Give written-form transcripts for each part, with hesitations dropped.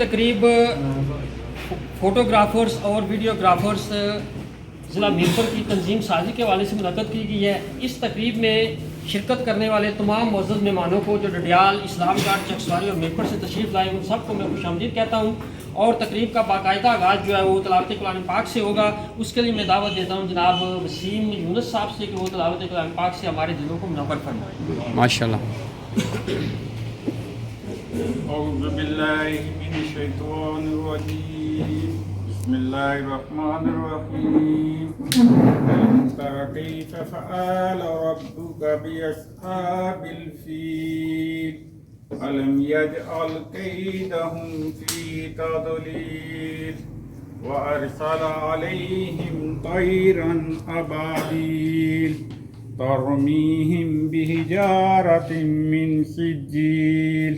तकरीब फ़ोटोग्राफ़र्स और वीडियोग्राफ़र्स ज़िला मीरपुर की तंजीम साजी के हवाले से मुनक़्क़द की गई है। इस तकरीब में शिरकत करने वाले तमाम मुअज़्ज़ज़ मेहमानों को जो डडियाल, इस्लामगढ़, चकसवारी और मीरपुर से तशरीफ़ लाए उन सबको मैं खुशामदीद कहता हूँ। और तकरीब का बाकायदा आगाज़ जो है वो तिलावत कुरान पाक से होगा। उसके लिए मैं दावत देता हूँ जनाब वसीम यूनुस साहब से कि वो तिलावत कुरान पाक से हमारे दिलों को मुनव्वर फरमाएं। माशाल्लाह। أعوذ بالله من الشيطان الرجيم بسم الله الرحمن الرحيم ألم تر كيف فعل ربك بأصحاب الفيل ألم يجعل كيدهم في تضليل وأرسل عليهم طيرا أبابيل ترميهم بحجارة من سجيل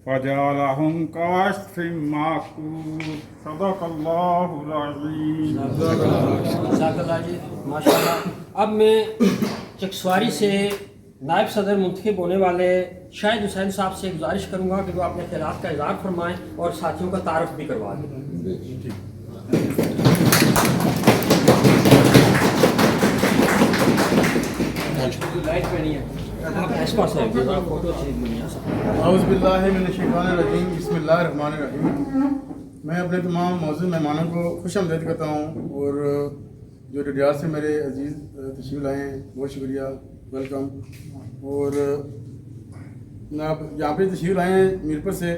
فجعلهم كعصف مأكول صدق الله العظيم. माशाल्लाह। अब मैं चकसवारी से नायब सदर मुंतखब होने वाले शाहिद हुसैन साहब से गुजारिश करूंगा कि वो अपने ख्यालात का इज़हार फरमाएं और साथियों का तारुफ भी करवा दें। लाइट पे नहीं है आप इस पास है फोटो अच्छी बनी है। औज़ुबिल्लाहिमिनश्शैतानिर्रजीम बिस्मिल्लाहिर्रहमानिर्रहीम। मैं अपने तमाम मौजूद मेहमानों को खुश आमदीद करता हूँ और जो डडियाल से मेरे अजीज़ तशरीफ़ लाए हैं बहुत शुक्रिया, वेलकम। और जनाब यहाँ पे तशरीफ़ लाए हैं मीरपुर से,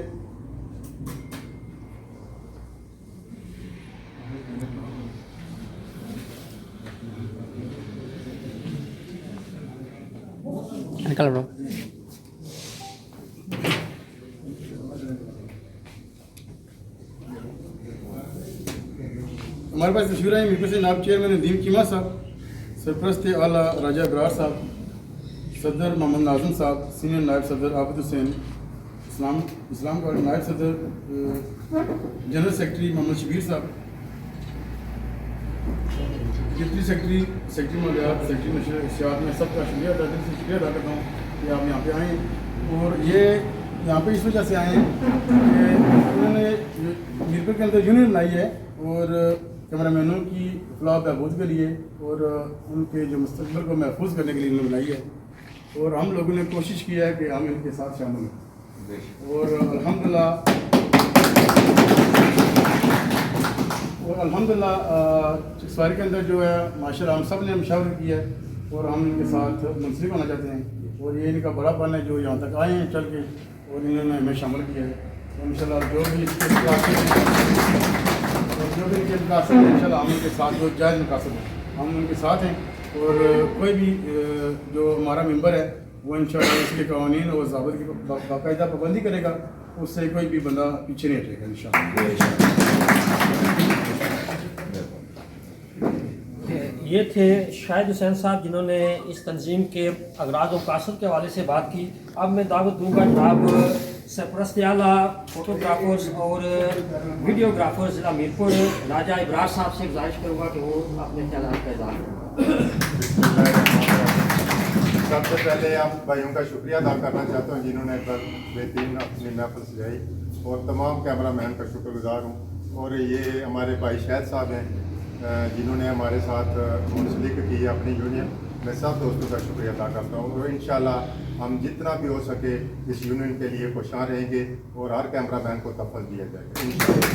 निकल ब्रो। हमारे पास तशरीफ़ लाए हैं मीरपुर से नायब चेयरमैन नदीम चीमा साहब, सरपरस्त आला राजा इब्रार साहब, सदर मोहम्मद नाज़िम साहब, सीनियर नायब सदर आबिद हुसैन, इस्लाम का नायब सदर जनरल सेक्रेटरी मोहम्मद शबीर साहब, डिप्टी सेक्रेटरी मलियात, सेक्रेटरी नशियात, में सबका शुक्रिया अदा करता हूँ कि आप यहाँ पे आए। और ये यहाँ पे इस वजह से आए हैं कि उन्होंने मीरपुर के अंदर यूनियन लाई है और कैमरामैनों की फलाह बहबूद के लिए और उनके जो मुस्तक़बिल को महफूज करने के लिए उन्होंने बनाई है। और हम लोगों ने कोशिश की है कि हम इनके साथ शामिल हों और अल्हम्दुलिल्लाह चकसवारी के अंदर जो है माशाल्लाह हम सब ने मशावरा किया है और हम इनके साथ मुंसलिक होना चाहते हैं। और ये इनका बड़ापन है जो यहाँ तक आए हैं चल के और इन्होंने हमें शामिल किया है। तो इंशाल्लाह जो भी इनके मुकासद हैं इंशाल्लाह हम उनके साथ जो जायज़ मुकासद हैं हम उनके साथ हैं। और कोई भी जो हमारा मेंबर है वो इंशाल्लाह इसके कानून और ज़ाबित की बाकायदा पाबंदी करेगा, उससे कोई भी बंदा पीछे नहीं हटेगा इंशाल्लाह। ये थे शाहिद हुसैन साहब जिन्होंने इस तंजीम के अगराज और मकासद के हवाले से बात की। अब मैं दावत दूंगा जनाब सरपरस्त आला फ़ोटोग्राफ़र्स और वीडियोग्राफ़र्स ज़िला मीरपुर राजा इब्रार साहब से गुजारिश करूँगा कि वो अपने ख्यालात का इज़हार करें। सबसे पहले आप भाइयों का शुक्रिया अदा करना चाहता हूँ जिन्होंने बेहतरीन अपनी महफिल सजाई और तमाम कैमरा मैन का शुक्रगुजार हूँ। और ये हमारे भाई शाहिद साहब हैं जिन्होंने हमारे साथ मुंसलिक की अपनी यूनियन। मैं सब दोस्तों का शुक्रिया अदा करता हूँ और इंशाल्लाह हम जितना भी हो सके इस यूनियन के लिए कोशां रहेंगे और हर कैमरा मैन को तफल दिया जाएगा इंशाल्लाह।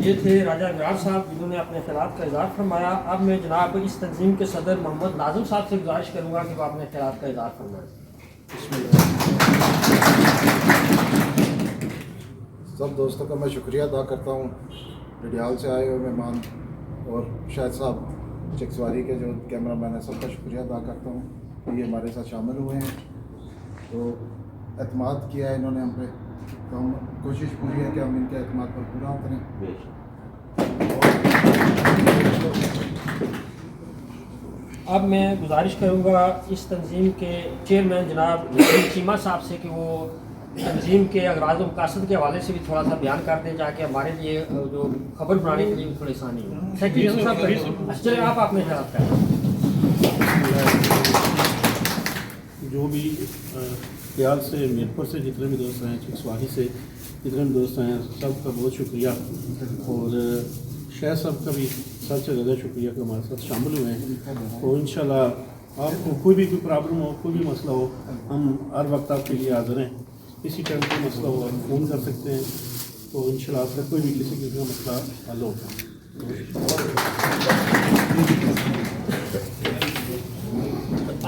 ये थे राजा इब्रार साहब जिन्होंने अपने ख्यालात का इज़हार फरमाया। अब मैं जनाब इस तंजीम के सदर मोहम्मद नाज़िम साहब से गुजारिश करूँगा कि वो अपने ख्यालात का इज़हार फरमाएं। सब दोस्तों का मैं शुक्रिया अदा करता हूँ, डडियाल से आए हुए मेहमान और शाहिद साहब चकसवारी के जो कैमरा मैन है सबका शुक्रिया अदा करता हूँ कि ये हमारे साथ शामिल हुए हैं। तो एतमाद किया है इन्होंने हम पे, तो हम कोशिश पूरी है कि हम इनके एतमाद पर पूरा करें। अब मैं गुजारिश करूँगा इस तंजीम के चेयरमैन जनाब नदीम चीमा साहब से कि वो तंजीम के अगराज और मकासद के हवाले से भी थोड़ा सा बयान कर दें ताकि हमारे लिए जो खबर बनाने के लिए भी थोड़ी आसानी हो। सेक्रेटरी साहब चलिए आप अपने ख्याल करें। जो भी ریاض سے میرپور سے جتنے بھی دوست ہیں چکسواری سے جتنے بھی دوست ہیں سب کا بہت شکریہ اور شاہد صاحب کا بھی سب سے زیادہ شکریہ کہ ہمارے ساتھ شامل ہوئے ہیں اور انشاءاللہ آپ کو کوئی پرابلم ہو کوئی بھی مسئلہ ہو ہم ہر وقت آپ کے لیے حاضر ہیں کسی ٹائم کوئی مسئلہ ہو آپ فون کر سکتے ہیں تو انشاءاللہ آپ کا کوئی بھی کسی کا مسئلہ حل ہوگا.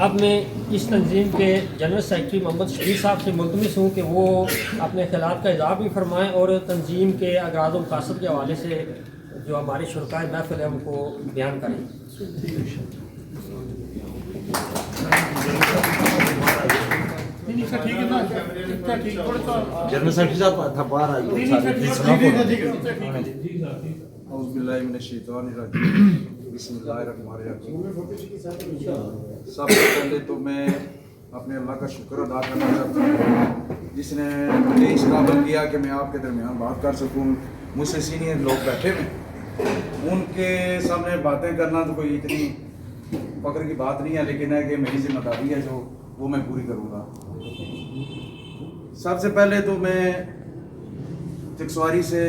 اب میں اس تنظیم کے جنرل سیکرٹری محمد شبیر صاحب سے ملتمس ہوں کہ وہ اپنے خیالات کا اظہار بھی فرمائیں اور تنظیم کے اغراض و مقاصد کے حوالے سے جو ہمارے شرکائے محفل ہیں ان کو بیان کریں. جنرل سیکرٹری صاحب باہر آئیے. اعوذ باللہ من الشیطان الرجیم بسم اللہ الرحمن الرحیم. سب سے پہلے تو میں اپنے اللہ کا شکر ادا کرنا چاہتا ہوں جس نے مجھے اس قابل کیا کہ میں آپ کے درمیان بات کر سکوں. مجھ سے سینئر لوگ بیٹھے ہوئے ان کے سامنے باتیں کرنا تو کوئی اتنی فخر کی بات نہیں ہے لیکن ہے کہ میری ذمہ داری ہے جو وہ میں پوری کروں گا. سب سے پہلے تو میں چکسواری سے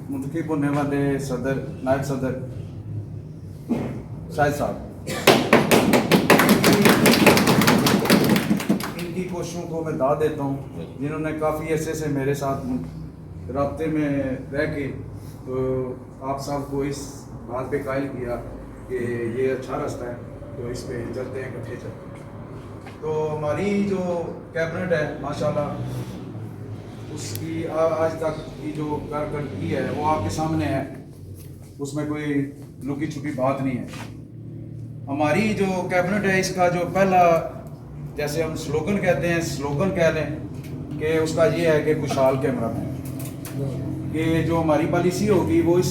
منتخب ہونے والے صدر نائب صدر شاہد صاحب ان کی کوششوں کو میں داد دیتا ہوں جنہوں نے کافی عرصے سے میرے ساتھ رابطے میں رہ کے تو آپ صاحب کو اس بات پہ قائل کیا کہ یہ اچھا راستہ ہے تو اس پہ چلتے ہیں اکٹھے چلتے ہیں. تو ہماری جو کیبنٹ ہے ماشاءاللہ اس کی آج تک کی جو کارکردگی ہے وہ آپ کے سامنے ہے. اس میں کوئی لکی چھپی بات نہیں ہے. ہماری جو کیبنٹ ہے اس کا جو پہلا جیسے ہم سلوگن کہتے ہیں سلوگن کہہ لیں کہ اس کا یہ ہے کہ خوشحال کیمرہ مین. کہ جو ہماری پالیسی ہوگی وہ اس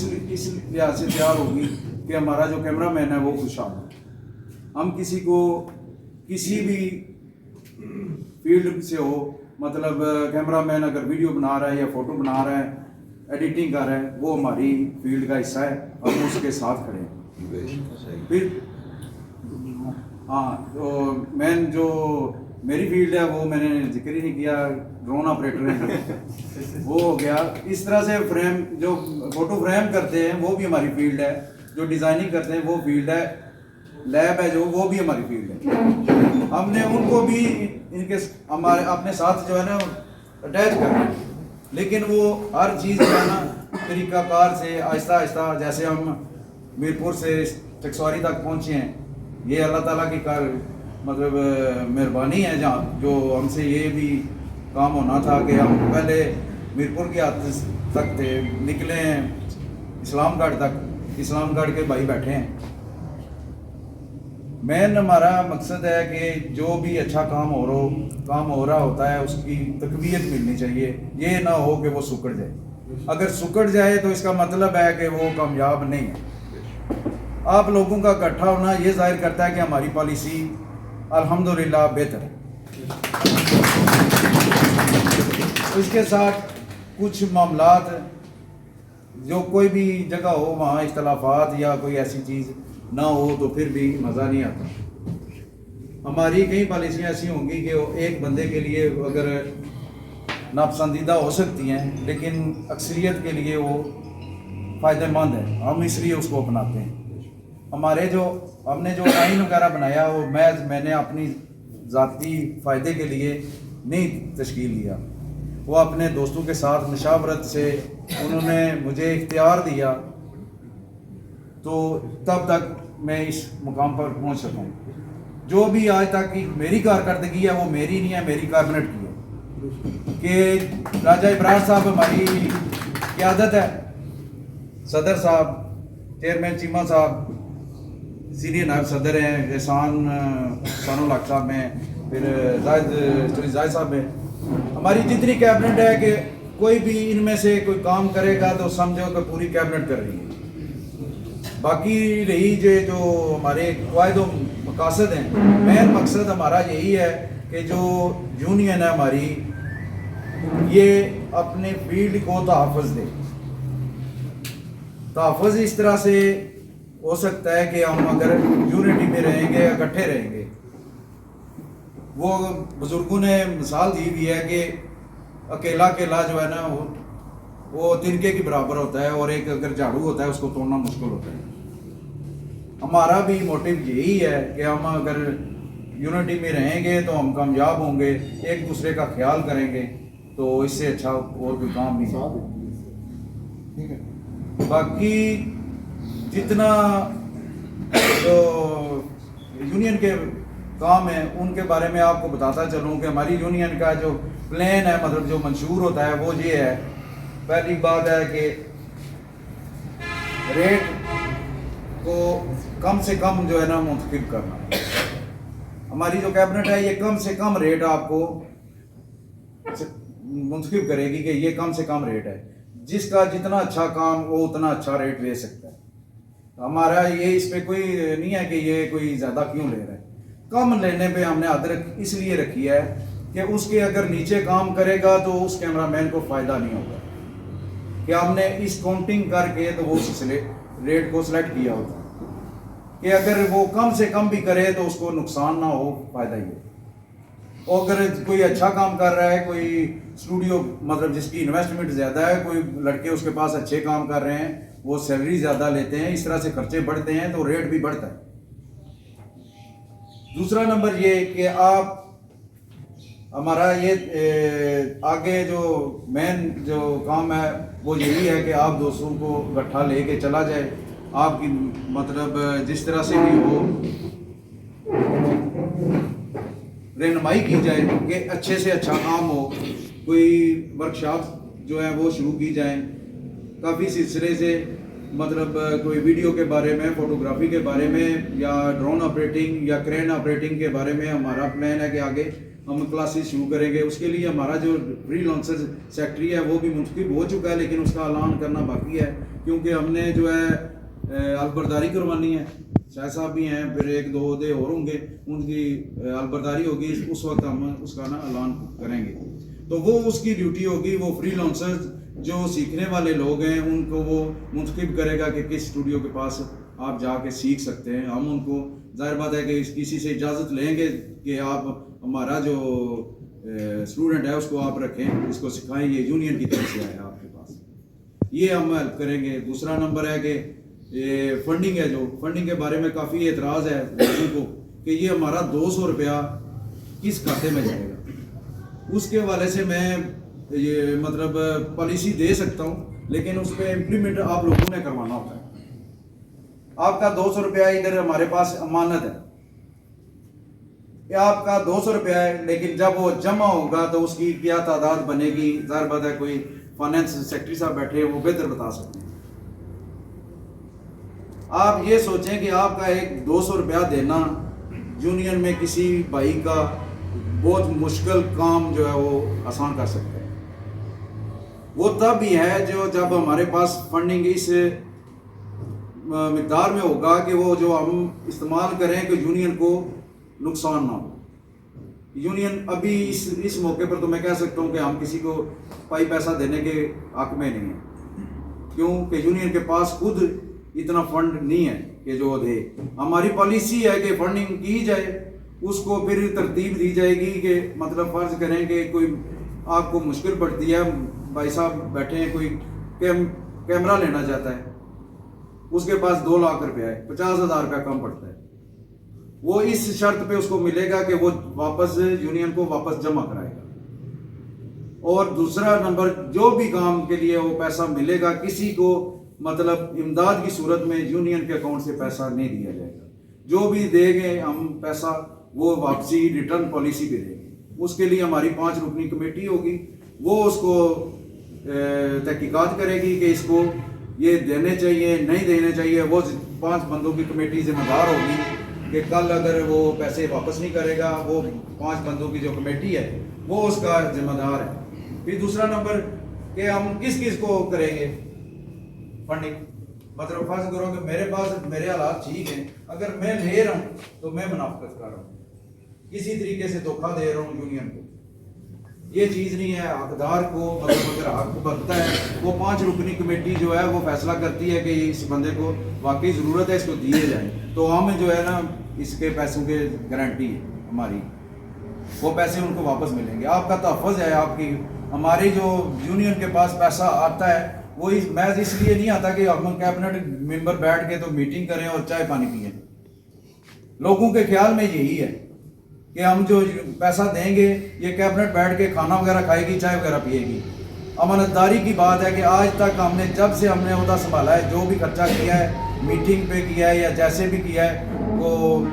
لحاظ سے تیار ہوگی کہ ہمارا جو کیمرہ مین ہے وہ خوشحال ہو. ہم کسی کو کسی بھی فیلڈ سے ہو مطلب کیمرہ مین اگر ویڈیو بنا رہا ہے یا فوٹو بنا رہا ہے ایڈیٹنگ کر رہا ہے وہ ہماری فیلڈ کا حصہ ہے ہم اس کے ساتھ کھڑے ہیں. پھر ہاں تو مین جو میری فیلڈ ہے وہ میں نے ذکر ہی نہیں کیا ڈرون آپریٹر ہے وہ ہو گیا. اس طرح سے فریم جو فوٹو فریم کرتے ہیں وہ بھی ہماری فیلڈ ہے. جو ڈیزائننگ کرتے ہیں وہ فیلڈ ہے. لیب ہے جو وہ بھی ہماری فیلڈ ہے. ہم نے ان کو بھی ان کے ہمارے اپنے ساتھ جو ہے نا اٹیچ کرنا ہے لیکن وہ ہر چیز جو ہے نا طریقہ کار سے آہستہ آہستہ جیسے ہم میرپور سے چکسواری تک پہنچے ہیں یہ اللہ تعالیٰ کی مطلب مہربانی ہے جہاں جو ہم سے یہ بھی کام ہونا تھا کہ ہم پہلے میرپور کی حد تک تھے نکلے ہیں اسلام گڑھ تک. اسلام گڑھ کے بھائی بیٹھے ہیں. مین ہمارا مقصد ہے کہ جو بھی اچھا کام ہو رہا ہوتا ہے اس کی تقویت ملنی چاہیے. یہ نہ ہو کہ وہ سکڑ جائے. اگر سکڑ جائے تو اس کا مطلب ہے کہ وہ کامیاب نہیں ہے. آپ لوگوں کا اکٹھا ہونا یہ ظاہر کرتا ہے کہ ہماری پالیسی الحمدللہ بہتر ہے. اس کے ساتھ کچھ معاملات جو کوئی بھی جگہ ہو وہاں اختلافات یا کوئی ایسی چیز نہ ہو تو پھر بھی مزہ نہیں آتا. ہماری کئی پالیسیاں ایسی ہوں گی کہ ایک بندے کے لیے اگر ناپسندیدہ ہو سکتی ہیں لیکن اکثریت کے لیے وہ فائدہ مند ہے. ہم اس لیے اس کو اپناتے ہیں. ہم نے جو آئین وغیرہ بنایا وہ میں نے اپنی ذاتی فائدے کے لیے نہیں تشکیل دیا. وہ اپنے دوستوں کے ساتھ مشاورت سے انہوں نے مجھے اختیار دیا تو تب تک میں اس مقام پر پہنچ سکا ہوں. جو بھی آج تک کی میری کارکردگی ہے وہ میری نہیں ہے میری کابنٹ کی ہے کہ راجہ ابرار صاحب ہماری قیادت ہے. صدر صاحب چیئرمین چیمہ صاحب سینئر نائب صدر ہیں. احسان الحق صاحب ہیں. پھر زاہد صاحب ہیں. ہماری جتنی کیبنٹ ہے کہ کوئی بھی ان میں سے کوئی کام کرے گا تو سمجھو کہ پوری کیبنٹ کر رہی ہے. باقی رہی جو ہمارے قواعد و مقاصد ہیں مین مقصد ہمارا یہی ہے کہ جو یونین ہے ہماری یہ اپنے فیلڈ کو تحفظ دے. تحفظ اس طرح سے ہو سکتا ہے کہ ہم اگر یونٹی میں رہیں گے اکٹھے رہیں گے وہ بزرگوں نے مثال دی بھی ہے کہ اکیلا جو ہے نا وہ تنکے کی برابر ہوتا ہے، اور ایک اگر جھاڑو ہوتا ہے اس کو توڑنا مشکل ہوتا ہے۔ ہمارا بھی موٹیو یہی ہے کہ ہم اگر یونٹی میں رہیں گے تو ہم کامیاب ہوں گے، ایک دوسرے کا خیال کریں گے، تو اس سے اچھا اور کوئی کام نہیں ہے۔ ٹھیک ہے، باقی جتنا جو یونین کے کام ہیں ان کے بارے میں آپ کو بتاتا چلوں کہ ہماری یونین کا جو پلان ہے، مطلب جو منشور ہوتا ہے وہ یہ ہے۔ پہلی بات ہے کہ ریٹ کو کم سے کم جو ہے نا منتخب کرنا۔ ہماری جو کیبنٹ ہے یہ کم سے کم ریٹ آپ کو منتخب کرے گی کہ یہ کم سے کم ریٹ ہے، جس کا جتنا اچھا کام وہ اتنا اچھا ریٹ لے سکتا ہے۔ ہمارا یہ اس پہ کوئی نہیں ہے کہ یہ کوئی زیادہ کیوں لے رہا ہے، کم لینے پہ ہم نے حد اس لیے رکھی ہے کہ اس کے اگر نیچے کام کرے گا تو اس کیمرہ مین کو فائدہ نہیں ہوگا، کہ ہم نے اس کاؤنٹنگ کر کے تو وہ اس ریٹ کو سلیکٹ کیا ہوتا ہے کہ اگر وہ کم سے کم بھی کرے تو اس کو نقصان نہ ہو، فائدہ ہی ہو۔ اور اگر کوئی اچھا کام کر رہا ہے، کوئی اسٹوڈیو مطلب جس کی انویسٹمنٹ زیادہ ہے، کوئی لڑکے اس کے پاس اچھے کام کر رہے ہیں، وہ سیلری زیادہ لیتے ہیں، اس طرح سے خرچے بڑھتے ہیں تو ریٹ بھی بڑھتا ہے۔ دوسرا نمبر یہ کہ آپ ہمارا یہ آگے جو مین جو کام ہے وہ یہی ہے کہ آپ دوستوں کو اکٹھا لے کے چلا جائے، آپ کی مطلب جس طرح سے بھی ہو رہنمائی کی جائے کہ اچھے سے اچھا کام ہو۔ کوئی ورکشاپ جو ہے وہ شروع کی جائیں، کافی سلسلے سے مطلب کوئی ویڈیو کے بارے میں، فوٹوگرافی کے بارے میں، یا ڈرون آپریٹنگ یا کرین آپریٹنگ کے بارے میں ہمارا پلان ہے کہ آگے ہم کلاسز شروع کریں گے۔ اس کے لیے ہمارا جو فری لانسر سیکٹری ہے وہ بھی منتخب ہو چکا ہے، لیکن اس کا اعلان کرنا باقی ہے، کیونکہ ہم نے جو ہے البرداری کروانی ہے۔ شاہ صاحب بھی ہیں، پھر ایک دو عہدے اور ہوں گے، ان کی البرداری ہوگی، اس وقت ہم اس کا نا اعلان کریں گے۔ تو وہ اس کی ڈیوٹی ہوگی، وہ فری لانسرز جو سیکھنے والے لوگ ہیں ان کو وہ منتخب کرے گا کہ کس اسٹوڈیو کے پاس آپ جا کے سیکھ سکتے ہیں۔ ہم ان کو ظاہر بات ہے کہ کسی سے اجازت لیں گے کہ آپ ہمارا جو اسٹوڈنٹ ہے اس کو آپ رکھیں، اس کو سکھائیں، یہ یونین کی طرف سے آیا ہے آپ کے پاس، یہ ہم ہیلپ کریں گے۔ دوسرا نمبر ہے کہ یہ فنڈنگ ہے، جو فنڈنگ کے بارے میں کافی اعتراض ہے لوگوں کو کہ یہ ہمارا 200 روپیہ کس کھاتے میں جائے گا۔ اس کے حوالے سے میں یہ مطلب پالیسی دے سکتا ہوں، لیکن اس پہ امپلیمنٹ آپ لوگوں نے کروانا ہوتا ہے۔ آپ کا 200 روپیہ ادھر ہمارے پاس امانت ہے کہ آپ کا 200 روپیہ ہے، لیکن جب وہ جمع ہوگا تو اس کی کیا تعداد بنے گی، ظاہر بات ہے کوئی فائنینس سیکٹری صاحب بیٹھے وہ بہتر بتا سکتے ہیں۔ آپ یہ سوچیں کہ آپ کا ایک 200 روپیہ دینا یونین میں کسی بھائی کا بہت مشکل کام جو ہے وہ آسان کر سکتا ہے۔ وہ تب ہی ہے جب ہمارے پاس فنڈنگ اس مقدار میں ہوگا کہ وہ جو ہم استعمال کریں کہ یونین کو نقصان نہ ہو۔ یونین ابھی اس موقع پر تو میں کہہ سکتا ہوں کہ ہم کسی کو پائی پیسہ دینے کے حق میں نہیں ہیں، کیونکہ یونین کے پاس خود اتنا فنڈ نہیں ہے کہ جو دے۔ ہماری پالیسی ہے کہ فنڈنگ کی جائے، اس کو پھر ترتیب دی جائے گی کہ مطلب فرض کریں کہ کوئی آپ کو مشکل پڑتی ہے، بھائی صاحب بیٹھے ہیں، کوئی کیمرہ لینا چاہتا ہے، اس کے پاس 2 لاکھ روپیہ ہے، 50,000 روپیہ کم پڑتا ہے، وہ اس شرط پہ اس کو ملے گا کہ وہ واپس یونین کو واپس جمع کرائے گا۔ اور دوسرا نمبر، جو بھی کام کے لیے وہ پیسہ ملے گا، کسی کو مطلب امداد کی صورت میں یونین کے اکاؤنٹ سے پیسہ نہیں دیا جائے گا۔ جو بھی دیں گے ہم پیسہ وہ واپسی ریٹرن پالیسی پہ دیں گے۔ اس کے لیے ہماری 5 رکنی کمیٹی ہوگی، وہ اس کو تحقیقات کرے گی کہ اس کو یہ دینے چاہیے نہیں دینے چاہیے۔ وہ 5 بندوں کی کمیٹی ذمہ دار ہوگی کہ کل اگر وہ پیسے واپس نہیں کرے گا، وہ 5 بندوں کی جو کمیٹی ہے وہ اس کا ذمہ دار ہے۔ پھر دوسرا نمبر کہ ہم کس کو کریں گے فنڈنگ، مطلب فرض کرو کہ میرے پاس میرے حالات ٹھیک ہیں، اگر میں لے رہا ہوں تو میں منافقت کر رہا ہوں، کسی طریقے سے دھوکہ دے رہا ہوں یونین کو، یہ چیز نہیں ہے۔ حقدار کو مطلب اگر حق بنتا ہے، وہ 5 رکنی کمیٹی جو ہے وہ فیصلہ کرتی ہے کہ اس بندے کو واقعی ضرورت ہے، اس کو دیے جائیں، تو ہم جو ہے نا اس کے پیسوں کے گارنٹی ہے ہماری۔ وہ پیسے ان کو واپس ملیں گے. آپ کا تحفظ ہے. آپ کی ہماری جو یونین کے پاس پیسہ آتا ہے وہ محض اس لیے نہیں آتا کہ ہم کیبنٹ ممبر بیٹھ کے تو میٹنگ کریں اور چائے پانی پئیں. لوگوں کے خیال میں یہی ہے کہ ہم جو پیسہ دیں گے یہ کیبنٹ بیٹھ کے کھانا وغیرہ کھائے گی, چائے وغیرہ پیے گی. امانتداری کی بات ہے کہ آج تک ہم نے جب سے ہم نے عہدہ سنبھالا ہے جو بھی خرچہ کیا ہے میٹنگ پہ کیا ہے یا جیسے بھی کیا ہے وہ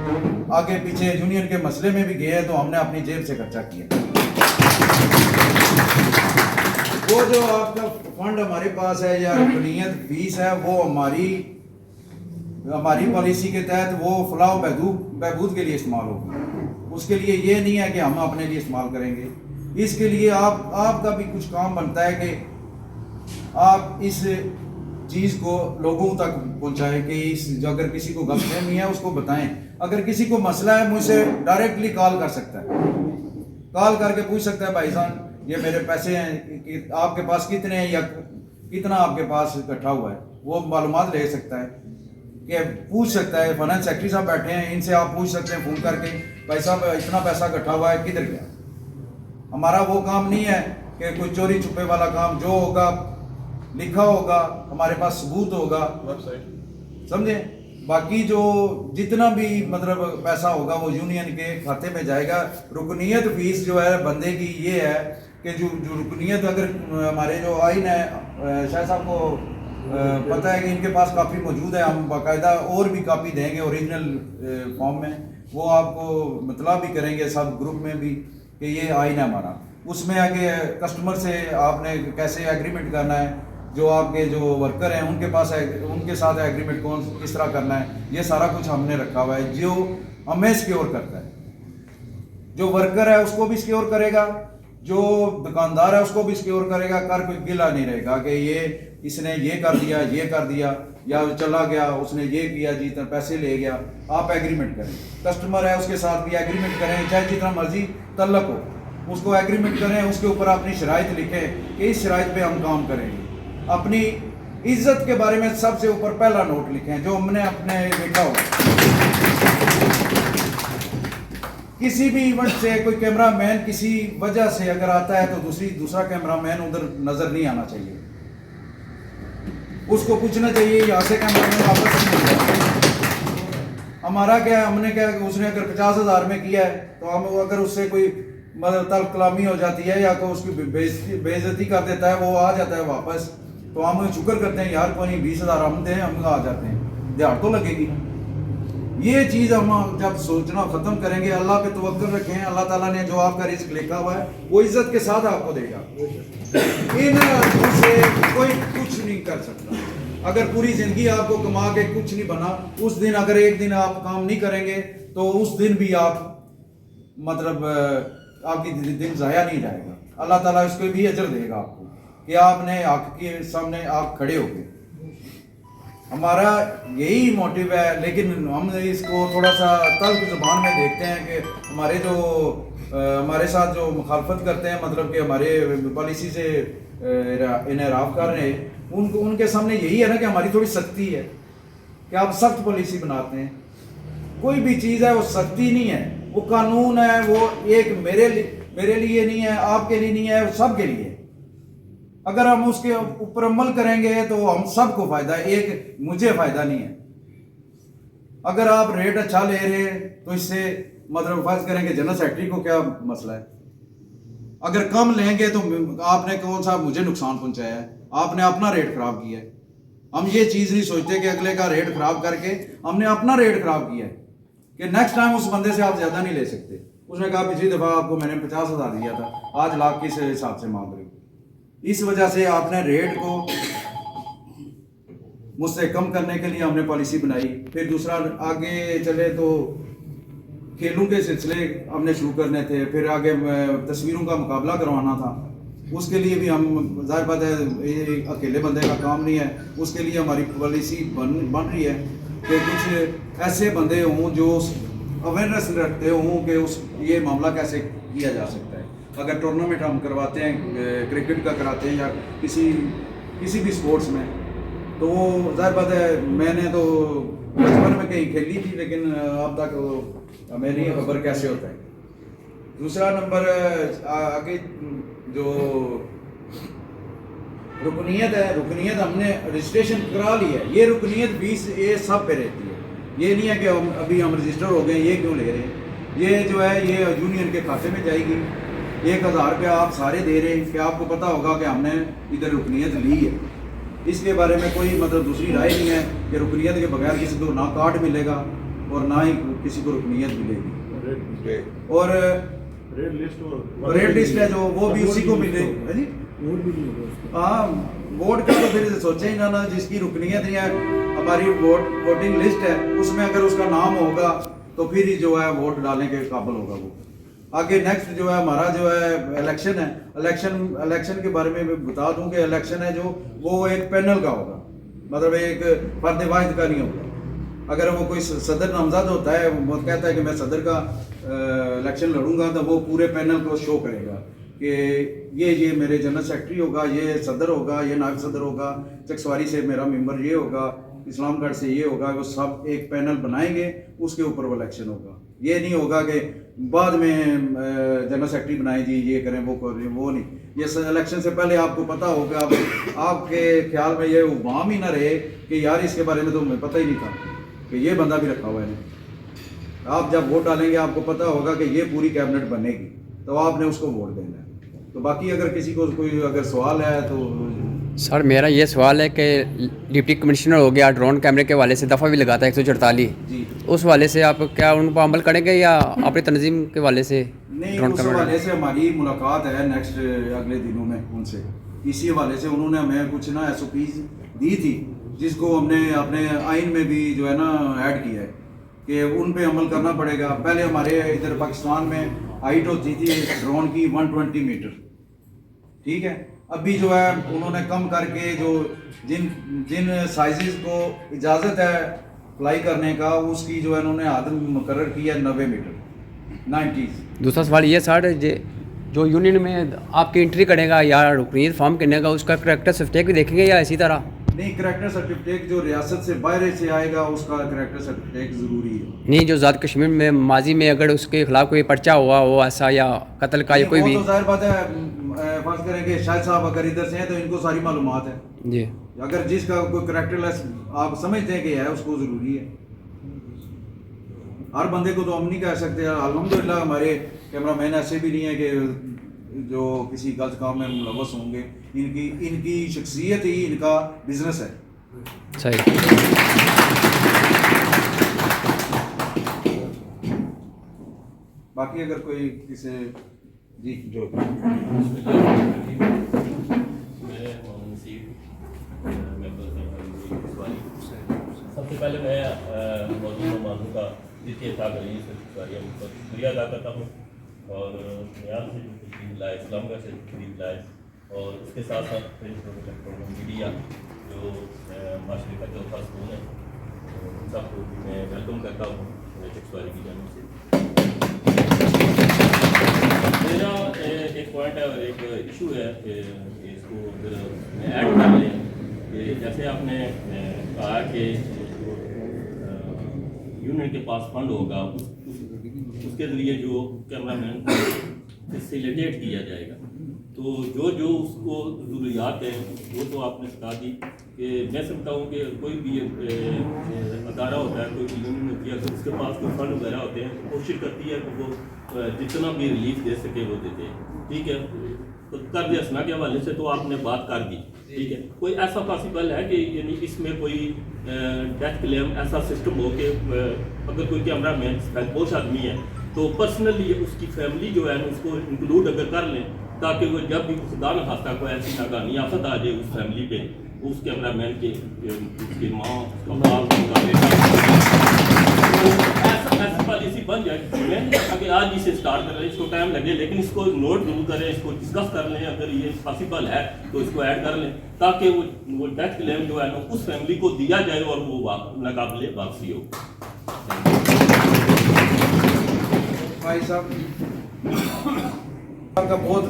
آگے پیچھے یونین کے مسئلے میں بھی گئے ہیں تو ہم نے اپنی جیب سے خرچہ کیا. وہ جو آپ کا فنڈ ہمارے پاس ہے یا رکنیت فیس ہے وہ ہماری پالیسی کے تحت وہ فلاح و بہبود کے لیے استعمال ہوگی. اس کے لیے یہ نہیں ہے کہ ہم اپنے لیے استعمال کریں گے. اس کے لیے آپ کا بھی کچھ کام بنتا ہے کہ آپ اس چیز کو لوگوں تک پہنچائیں کہ اگر کسی کو غلط فہمی ہے اس کو بتائیں. اگر کسی کو مسئلہ ہے مجھ سے ڈائریکٹلی کال کر سکتا ہے, کال کر کے پوچھ سکتا ہے بھائی جان یہ میرے پیسے ہیں کہ آپ کے پاس کتنے ہیں یا کتنا آپ کے پاس اکٹھا ہوا ہے. وہ معلومات لے سکتا ہے کہ پوچھ سکتا ہے. فائنانس سیکرٹری صاحب بیٹھے ہیں, ان سے آپ پوچھ سکتے ہیں فون کر کے بھائی صاحب اتنا پیسہ اکٹھا ہوا ہے کدھر گیا. ہمارا وہ کام نہیں ہے کہ کوئی چوری چھپے والا کام. جو ہوگا لکھا ہوگا ہمارے پاس ثبوت ہوگا, سمجھے. باقی جو جتنا بھی مطلب پیسہ ہوگا وہ یونین کے کھاتے میں جائے گا. رکنیت فیس جو ہے بندے کی یہ ہے کہ جو رکنیت اگر ہمارے جو آئین ہے شاہ صاحب کو پتہ ہے کہ ان کے پاس کاپی موجود ہے. ہم باقاعدہ اور بھی کاپی دیں گے اوریجنل فارم میں. وہ آپ کو مطلع بھی کریں گے سب گروپ میں بھی کہ یہ آئین ہے ہمارا. اس میں آگے کسٹمر سے آپ نے کیسے ایگریمنٹ کرنا ہے, جو آپ کے جو ورکر ہیں ان کے پاس ان کے ساتھ ایگریمنٹ کس طرح کرنا ہے, یہ سارا کچھ ہم نے رکھا ہوا ہے. جو ہمیں سیکیور کرتا ہے, جو ورکر ہے اس کو بھی سیکیور کرے گا, جو دکاندار ہے اس کو بھی سیکیور کرے گا. کوئی گلا نہیں رہے گا کہ یہ اس نے یہ کر دیا یا چلا گیا اس نے یہ کیا جی پیسے لے گیا. آپ ایگریمنٹ کریں. کسٹمر ہے اس کے ساتھ بھی ایگریمنٹ کریں, چاہے جتنا مرضی تعلق ہو اس کو ایگریمنٹ کریں. اس کے اوپر اپنی شرائط لکھیں کہ اس شرائط پہ ہم کام کریں گے. اپنی عزت کے بارے میں سب سے اوپر پہلا نوٹ لکھیں جو ہم نے اپنے لکھا ہو. کسی بھی ایونٹ سے کوئی کیمرہ مین کسی وجہ سے اگر آتا ہے تو دوسرا کیمرہ مین ادھر نظر نہیں آنا چاہیے. اس کو پوچھنا چاہیے یہاں سے کیمرہ مین واپس نہیں ہوگا. ہمارا کیا ہم نے کیا اس نے اگر 50,000 میں کیا ہے تو ہم اگر اس سے کوئی طلب کلامی ہو جاتی ہے یا کوئی اس کی بے عزتی کر دیتا ہے وہ آ جاتا ہے واپس تو ہم شکر کرتے ہیں یار کوئی نہیں 20,000 ہم دیں, ہم آ جاتے ہیں. دیہڑ تو لگے گی. یہ چیز ہم جب سوچنا ختم کریں گے, اللہ پہ توکل رکھیں. اللہ تعالیٰ نے جو آپ کا رزق لکھا ہوا ہے وہ عزت کے ساتھ آپ کو دے گا. ان سے کوئی کچھ نہیں کر سکتا. اگر پوری زندگی آپ کو کما کے کچھ نہیں بنا, اس دن اگر ایک دن آپ کام نہیں کریں گے تو اس دن بھی آپ مطلب آپ کی دن ضائع نہیں جائے گا. اللہ تعالیٰ اس کو بھی اجر دے گا آپ کو کہ آپ نے حق کے سامنے آپ کھڑے ہو گئے. ہمارا یہی موٹیو ہے. لیکن ہم اس کو تھوڑا سا تلخ زبان میں دیکھتے ہیں کہ ہمارے جو ہمارے ساتھ جو مخالفت کرتے ہیں مطلب کہ ہمارے پالیسی سے انحراف کر رہے ہیں ان کے سامنے یہی ہے نا کہ ہماری تھوڑی سختی ہے کہ آپ سخت پالیسی بناتے ہیں. کوئی بھی چیز ہے وہ سختی نہیں ہے, وہ قانون ہے. وہ ایک میرے لیے نہیں ہے, آپ کے لیے نہیں ہے, سب کے لیے. اگر ہم اس کے اوپر عمل کریں گے تو ہم سب کو فائدہ ہے, ایک مجھے فائدہ نہیں ہے. اگر آپ ریٹ اچھا لے رہے ہیں تو اس سے مطلب فرض کریں کہ جنرل سیکرٹری کو کیا مسئلہ ہے. اگر کم لیں گے تو آپ نے کون سا مجھے نقصان پہنچایا ہے, آپ نے اپنا ریٹ خراب کیا ہے. ہم یہ چیز نہیں سوچتے کہ اگلے کا ریٹ خراب کر کے ہم نے اپنا ریٹ خراب کیا ہے کہ نیکسٹ ٹائم اس بندے سے آپ زیادہ نہیں لے سکتے. اس نے کہا پچھلی دفعہ آپ کو میں نے 50,000 دیا تھا, آج لاکھ کس حساب سے مانگ رہے ہو. اس وجہ سے آپ نے ریٹ کو مجھ سے کم کرنے کے لیے ہم نے پالیسی بنائی. پھر دوسرا آگے چلے تو کھیلوں کے سلسلے ہم نے شروع کرنے تھے. پھر آگے تصویروں کا مقابلہ کروانا تھا. اس کے لیے بھی ہم ظاہر بات ہے یہ اکیلے بندے کا کام نہیں ہے. اس کے لیے ہماری پالیسی بن رہی ہے کہ کچھ ایسے بندے ہوں جو اویئرنیس رکھتے ہوں کہ یہ معاملہ کیسے کیا جا سکتا ہے. اگر ٹورنامنٹ ہم کرواتے ہیں کرکٹ کا کراتے ہیں یا کسی بھی سپورٹس میں تو وہ ظاہر بات ہے میں نے تو بچپن میں کہیں کھیلی تھی لیکن اب تک ہمیں نہیں خبر کیسے ہوتا ہے. दूसरा नंबर आगे जो रुकनीत है, रुकनीत हमने रजिस्ट्रेशन करा ली है। ये रुकनीत फीस ये सब पे रहती है, ये नहीं है कि हम रजिस्टर हो गए ये क्यों ले रहे हैं। ये जो है ये यूनियन के खाते में जाएगी। 1000 रुपया आप सारे दे रहे हैं कि आपको पता होगा कि हमने इधर रुकनीत ली है। इसके बारे में कोई मतलब दूसरी राय नहीं है कि रुकनीत के बगैर किसी को ना कार्ड मिलेगा और ना ही किसी को रुकनीत मिलेगी। और रेड लिस्ट है जो वो भी उसी को मिलेगी है जी। हाँ, वोट का तो फिर सोचे ही ना, जिसकी रुकनीत है हमारी वोटिंग लिस्ट है उसमें अगर उसका नाम होगा तो फिर ही जो है वोट डालने के काबिल होगा वो। आगे नेक्स्ट जो है हमारा जो है इलेक्शन है। इलेक्शन के बारे में मैं बता दूं कि इलेक्शन है जो वो एक पैनल का होगा, मतलब एक फर्द वाहिद का नहीं होगा। अगर वो कोई सदर नामजद होता है, वो कहता है कि मैं सदर का इलेक्शन लड़ूंगा, तो वो पूरे पैनल को शो करेगा कि ये मेरे जनरल सेक्रेटरी होगा, ये सदर होगा, ये नायब सदर होगा, चकसवारी से मेरा मेंबर ये होगा, इस्लामगढ़ से ये होगा। वो सब एक पैनल बनाएंगे, उसके ऊपर वो इलेक्शन होगा। ये नहीं होगा कि बाद में जनरल सेक्रेटरी बनाए जी ये करें वो करें, वो नहीं। ये इलेक्शन से पहले आपको पता होगा, आपके ख्याल में ये वाम ही ना रहे कि यार इसके बारे में तो हमें पता ही नहीं था कि ये बंदा भी रखा हुआ है। आप जब वोट डालेंगे आपको पता होगा कि ये पूरी कैबिनेट बनेगी, तो आपने उसको वोट देना है। तो बाकी अगर किसी को कोई अगर सवाल है तो सर मेरा ये सवाल है कि डिप्टी कमिश्नर हो गया, ड्रोन कैमरे के वाले से दफ़ा भी लगाता है 144, जी उस वाले से आप क्या उन पर अमल करेंगे या अपनी तंजीम के वाले से? नहीं, ड्रोन उस कैमरा हवाले से हमारी मुलाकात है नेक्स्ट अगले दिनों में उनसे। इसी हवाले से उन्होंने हमें कुछ ना SOPs दी थी, जिसको हमने अपने आइन में भी जो है ना ऐड किया है कि उन पे अमल करना पड़ेगा। पहले हमारे इधर पाकिस्तान में हाइट होती थी ड्रोन की 120 मीटर, ठीक है। अभी जो है उन्होंने कम करके जो जिन साइजेस को इजाज़त है फ्लाई करने का, उसकी जो है उन्होंने हद मुकर्रर की है 90 मीटर 90। दूसरा सवाल ये सर, जो यूनियन में आपकी एंट्री करेगा या रुकनीत फॉर्म करने का, उसका करैक्टर सर्टिफिकेट भी देखेंगे या इसी तरह? नहीं, करैक्टर सर्टिफिकेट जो रियासत से बाहर से आएगा उसका करैक्टर सर्टिफिकेट ज़रूरी है। नहीं, जो ज़ात कश्मीर में माजी में अगर उसके खिलाफ कोई पर्चा हुआ हो ऐसा या कत्ल का या कोई भी, तो जाहिर बात है फर्ज करें कि शायद साहब अगर इधर से हैं तो इनको सारी मालूमात है जी। अगर जिसका कोई करैक्टरलेस आप समझते हैं कि है उसको ज़रूरी है। हर बंदे को तो हम नहीं कह सकते। अल्हम्दुलिल्लाह हमारे कैमरामैन ऐसे भी नहीं है कि जो किसी गलत काम में मुलव्वस होंगे। इनकी शख्सियत ही इनका बिजनेस है। सही। बाकी अगर कोई किसी जी जो सबसे पहले मैं मौजूद मेहमानों का द्वितीय शुक्रिया अदा करता हूँ और यहाँ से जो तशरीफ लाए, इस्लामगढ़ से तशरीफ लाए और उसके साथ साथ प्रिंट मीडिया जो माशरे का चौथा स्कूल है, उन सबको मैं वेलकम करता हूँ चकसवारी की जानिब से। मेरा एक पॉइंट है और एक इशू है कि इसको फिर मैं ऐड कर लें कि जैसे आपने कहा कि यूनियन के पास फंड होगा उसके ज़रिए जो कैमरामैन को फैसिलिटेट किया जाएगा, तो जो उसको ज़रूरियात हैं वो तो आपने बता दी कि मैं समझता हूँ कि कोई भी अदारा होता है, कोई भी यूनियन होती है, तो उसके पास कोई फंड वगैरह होते हैं, कोशिश करती है कि वो जितना भी रिलीफ दे सके वो देते हैं, ठीक है। तो कर्ज असना के हवाले से तो आपने बात कर दी, ठीक है। कोई ऐसा पॉसिबल है कि यानी इसमें कोई डेथ क्लेम ऐसा सिस्टम हो कि अगर कोई कैमरा मैन स्पेशल आदमी है तो पर्सनली उसकी फैमिली जो है उसको इंक्लूड अगर कर लें, ताकि वो जब भी खुदा न खास्ता कोई ऐसी नाकानी आफत आ जाए उस फैमिली पे, उस कैमरा मैन के उसकी माँ, उसका बाप, उसका बेटा, ऐसी पॉलिसी बन जाए। मैं अगर आज इसे स्टार्ट कर रहे हैं, इसको टाइम लगे लेकिन इसको नोट जरूर करें, इसको डिस्कस कर लें, अगर ये पॉसिबल है तो इसको ऐड कर लें ताकि वो डेथ क्लेम जो है ना उस फैमिली को दिया जाए और वो नाकाबिले वापसी हो। भाई साहब का बहुत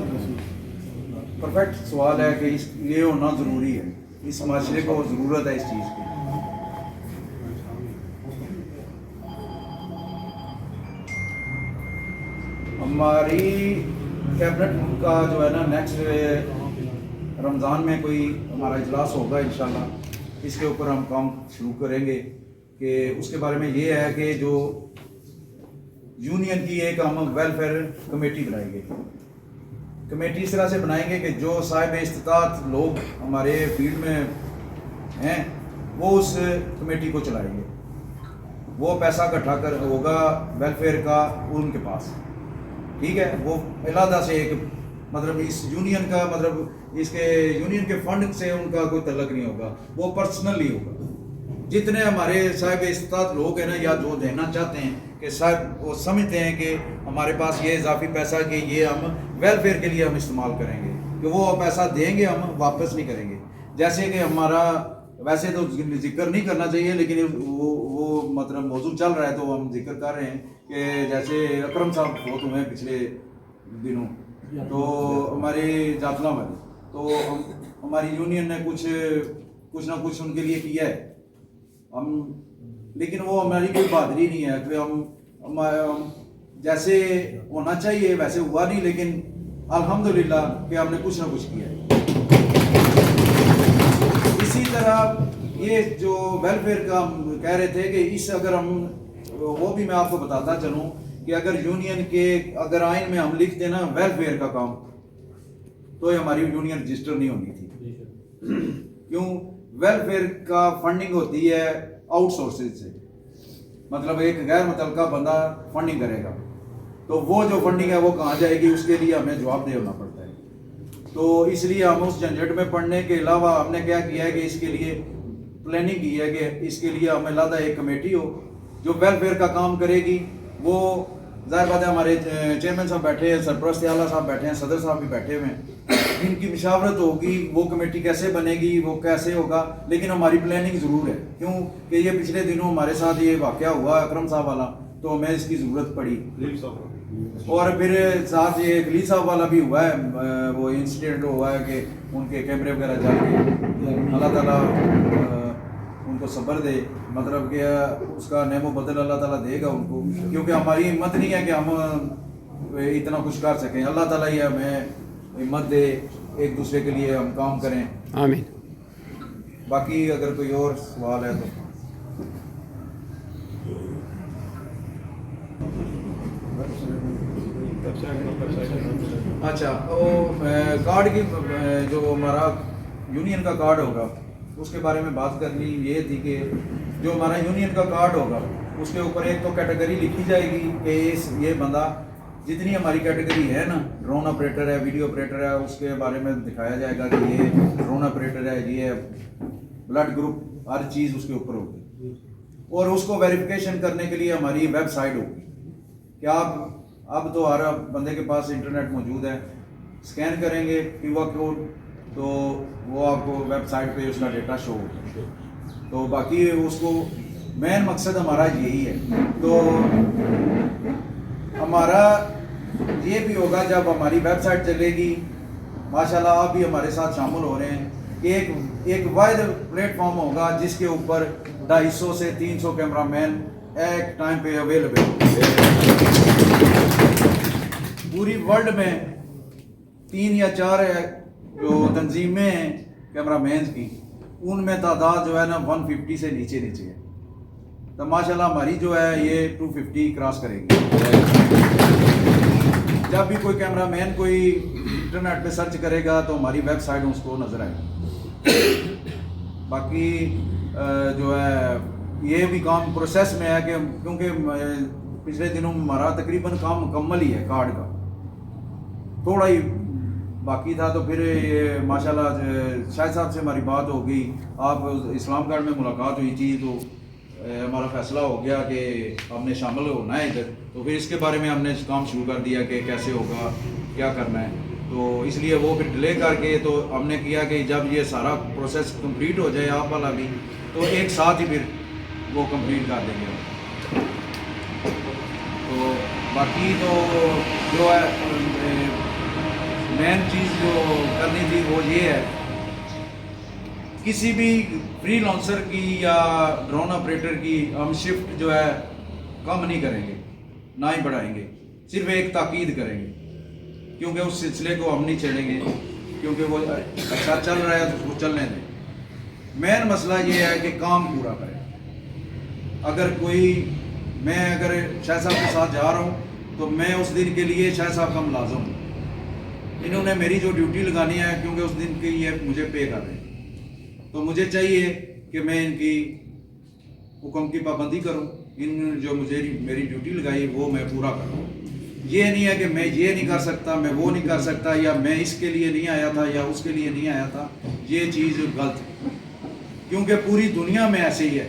परफेक्ट सवाल है कि ये होना ज़रूरी है, इस माशरे को ज़रूरत है इस चीज़ की। हमारी कैबिनेट का जो है ना नेक्स्ट रमज़ान में कोई हमारा इजलास होगा इंशाल्लाह, इसके ऊपर हम काम शुरू करेंगे कि उसके बारे में ये है कि जो यूनियन की एक हम वेलफेयर कमेटी बनाएंगे। कमेटी इस तरह से बनाएंगे कि जो साहिब इस्तात लोग हमारे फील्ड में हैं वो उस कमेटी को चलाएंगे, वो पैसा इकट्ठा कर होगा वेलफेयर का उनके पास, ठीक है। वो अलहदा से एक मतलब इस यूनियन का मतलब इसके यूनियन के फंड से उनका कोई तल्लक नहीं होगा, वो पर्सनली होगा। जितने हमारे साहिब इस्तात लोग हैं ना या जो देना चाहते हैं कि साहब वो समझते हैं कि हमारे पास ये इजाफी पैसा कि ये हम वेलफेयर के लिए हम इस्तेमाल करेंगे, कि वो पैसा देंगे हम वापस नहीं करेंगे। जैसे कि हमारा वैसे तो जिक्र नहीं करना चाहिए लेकिन वो मतलब मौजूद चल रहा है तो हम जिक्र कर रहे हैं कि जैसे अकरम साहब बहुत हुए पिछले दिनों, तो हमारे जातला वाले तो हमारी यूनियन ने कुछ ना कुछ उनके लिए किया है, हम लेकिन वो हमारी कोई बहादुरी नहीं है कि हम जैसे होना चाहिए वैसे हुआ नहीं, लेकिन अल्हम्दुलिल्लाह कि हमने कुछ ना कुछ किया है। इसी तरह ये जो वेलफेयर का हम कह रहे थे कि इस अगर हम वो भी मैं आपको बताता चलूँ कि अगर यूनियन के अगर आइन में हम लिख देना वेलफेयर का काम तो हमारी यूनियन रजिस्टर नहीं होनी थी। क्यों? वेलफेयर का फंडिंग होती है आउटसोर्सेज से, मतलब एक गैर मुतल्लका बंदा फंडिंग करेगा तो वो जो फंडिंग है वो कहाँ जाएगी उसके लिए हमें जवाब देना पड़ता है। तो इसलिए हम उस झंझट में पड़ने के अलावा हमने क्या किया है कि इसके लिए प्लानिंग की है कि इसके लिए हमें लादा एक कमेटी हो जो वेलफेयर का काम करेगी। वो ज़ाहिर बात है हमारे चेयरमैन साहब बैठे हैं, सरपरस्त आला साहब बैठे हैं, सदर साहब भी बैठे हुए हैं, इनकी मशावरत होगी वो कमेटी कैसे बनेगी वो कैसे होगा, लेकिन हमारी प्लानिंग ज़रूर है। क्यों कि ये पिछले दिनों हमारे साथ ये वाक़या हुआ अकरम साहब वाला, तो हमें इसकी ज़रूरत पड़ी, और फिर साथ ये खलील साहब वाला भी हुआ है, वो इंसिडेंट हुआ है कि उनके कैमरे वगैरह जल गए। अल्लाह ताला उनको सब्र दे, मतलब कि उसका नेमो बदल अल्लाह ताला देगा उनको, क्योंकि हमारी हिम्मत नहीं है कि हम इतना कुछ कर सकें। अल्लाह ताला ये हमें हिम्मत दे, एक दूसरे के लिए हम काम करें, आमीन। बाकी अगर कोई और सवाल है तो अच्छा। वो कार्ड की जो हमारा यूनियन का कार्ड होगा उसके बारे में बात करनी ये थी कि जो हमारा यूनियन का कार्ड होगा उसके ऊपर एक तो कैटेगरी लिखी जाएगी कि ये बंदा जितनी हमारी कैटेगरी है ना, ड्रोन ऑपरेटर है, वीडियो ऑपरेटर है, उसके बारे में दिखाया जाएगा कि ये ड्रोन ऑपरेटर है, ये ब्लड ग्रुप, हर चीज़ उसके ऊपर होगी। और उसको वेरिफिकेशन करने के लिए हमारी वेबसाइट होगी कि आप अब तो हर बंदे के पास इंटरनेट मौजूद है, स्कैन करेंगे QR कोड तो वो आपको वेबसाइट पे उसका डेटा शो होगा। तो बाकी उसको मेन मकसद हमारा यही है। तो हमारा ये भी होगा जब हमारी वेबसाइट चलेगी, माशाल्लाह आप भी हमारे साथ शामिल हो रहे हैं, एक वाइड प्लेटफॉर्म होगा जिसके ऊपर 250 से 300 कैमरामैन एक टाइम पे अवेलेबल। पूरी वर्ल्ड में 3 या 4 जो तंजीमें हैं कैमरामैन की, उनमें तादाद जो है ना 150 से नीचे है। तो माशाल्लाह हमारी जो है ये 250 क्रॉस करेगी। जब भी कोई कैमरामैन कोई इंटरनेट पे सर्च करेगा तो हमारी वेबसाइट उसको नज़र आएगी। बाकी जो है ये भी काम प्रोसेस में है कि क्योंकि पिछले दिनों हमारा तकरीबन काम मुकम्मल ही है, कार्ड का थोड़ा ही बाकी था। तो फिर ये माशाल्लाह शाहिद साहब से हमारी बात हो गई, आप इस्लामगढ़ में मुलाकात हुई थी तो हमारा फैसला हो गया कि हमने शामिल होना है इधर। तो फिर इसके बारे में हमने काम शुरू कर दिया कि कैसे होगा, क्या करना है। तो इसलिए वो फिर डिले करके तो हमने किया कि जब ये सारा प्रोसेस कंप्लीट हो जाए आप वाला भी, तो एक साथ ही फिर वो कंप्लीट कर देंगे। तो बाकी तो जो है मेन चीज़ जो करनी थी वो ये है, किसी भी फ्री लॉन्सर की या ड्रोन ऑपरेटर की हम शिफ्ट जो है कम नहीं करेंगे, ना ही बढ़ाएंगे। सिर्फ एक ताकीद करेंगे, क्योंकि उस सिलसिले को हम नहीं छेड़ेंगे, क्योंकि वो अच्छा चल रहा है तो उसको चलने दें। मेन मसला ये है कि काम पूरा करें। अगर मैं अगर शाह साहब के साथ जा रहा हूँ तो मैं उस दिन के लिए शाह साहब का मुलाज़िम हूँ। इन्होंने मेरी जो ड्यूटी लगानी है, क्योंकि उस दिन की ये मुझे पे कर रहे हैं, तो मुझे चाहिए कि मैं इनकी हुक्म की पाबंदी करूँ। इन जो मेरी ड्यूटी लगाई वो मैं पूरा करूँ। ये नहीं है कि मैं ये नहीं कर सकता, मैं वो नहीं कर सकता, या मैं इसके लिए नहीं आया था या उसके लिए नहीं आया था। ये चीज़ गलत है, क्योंकि पूरी दुनिया में ऐसे ही है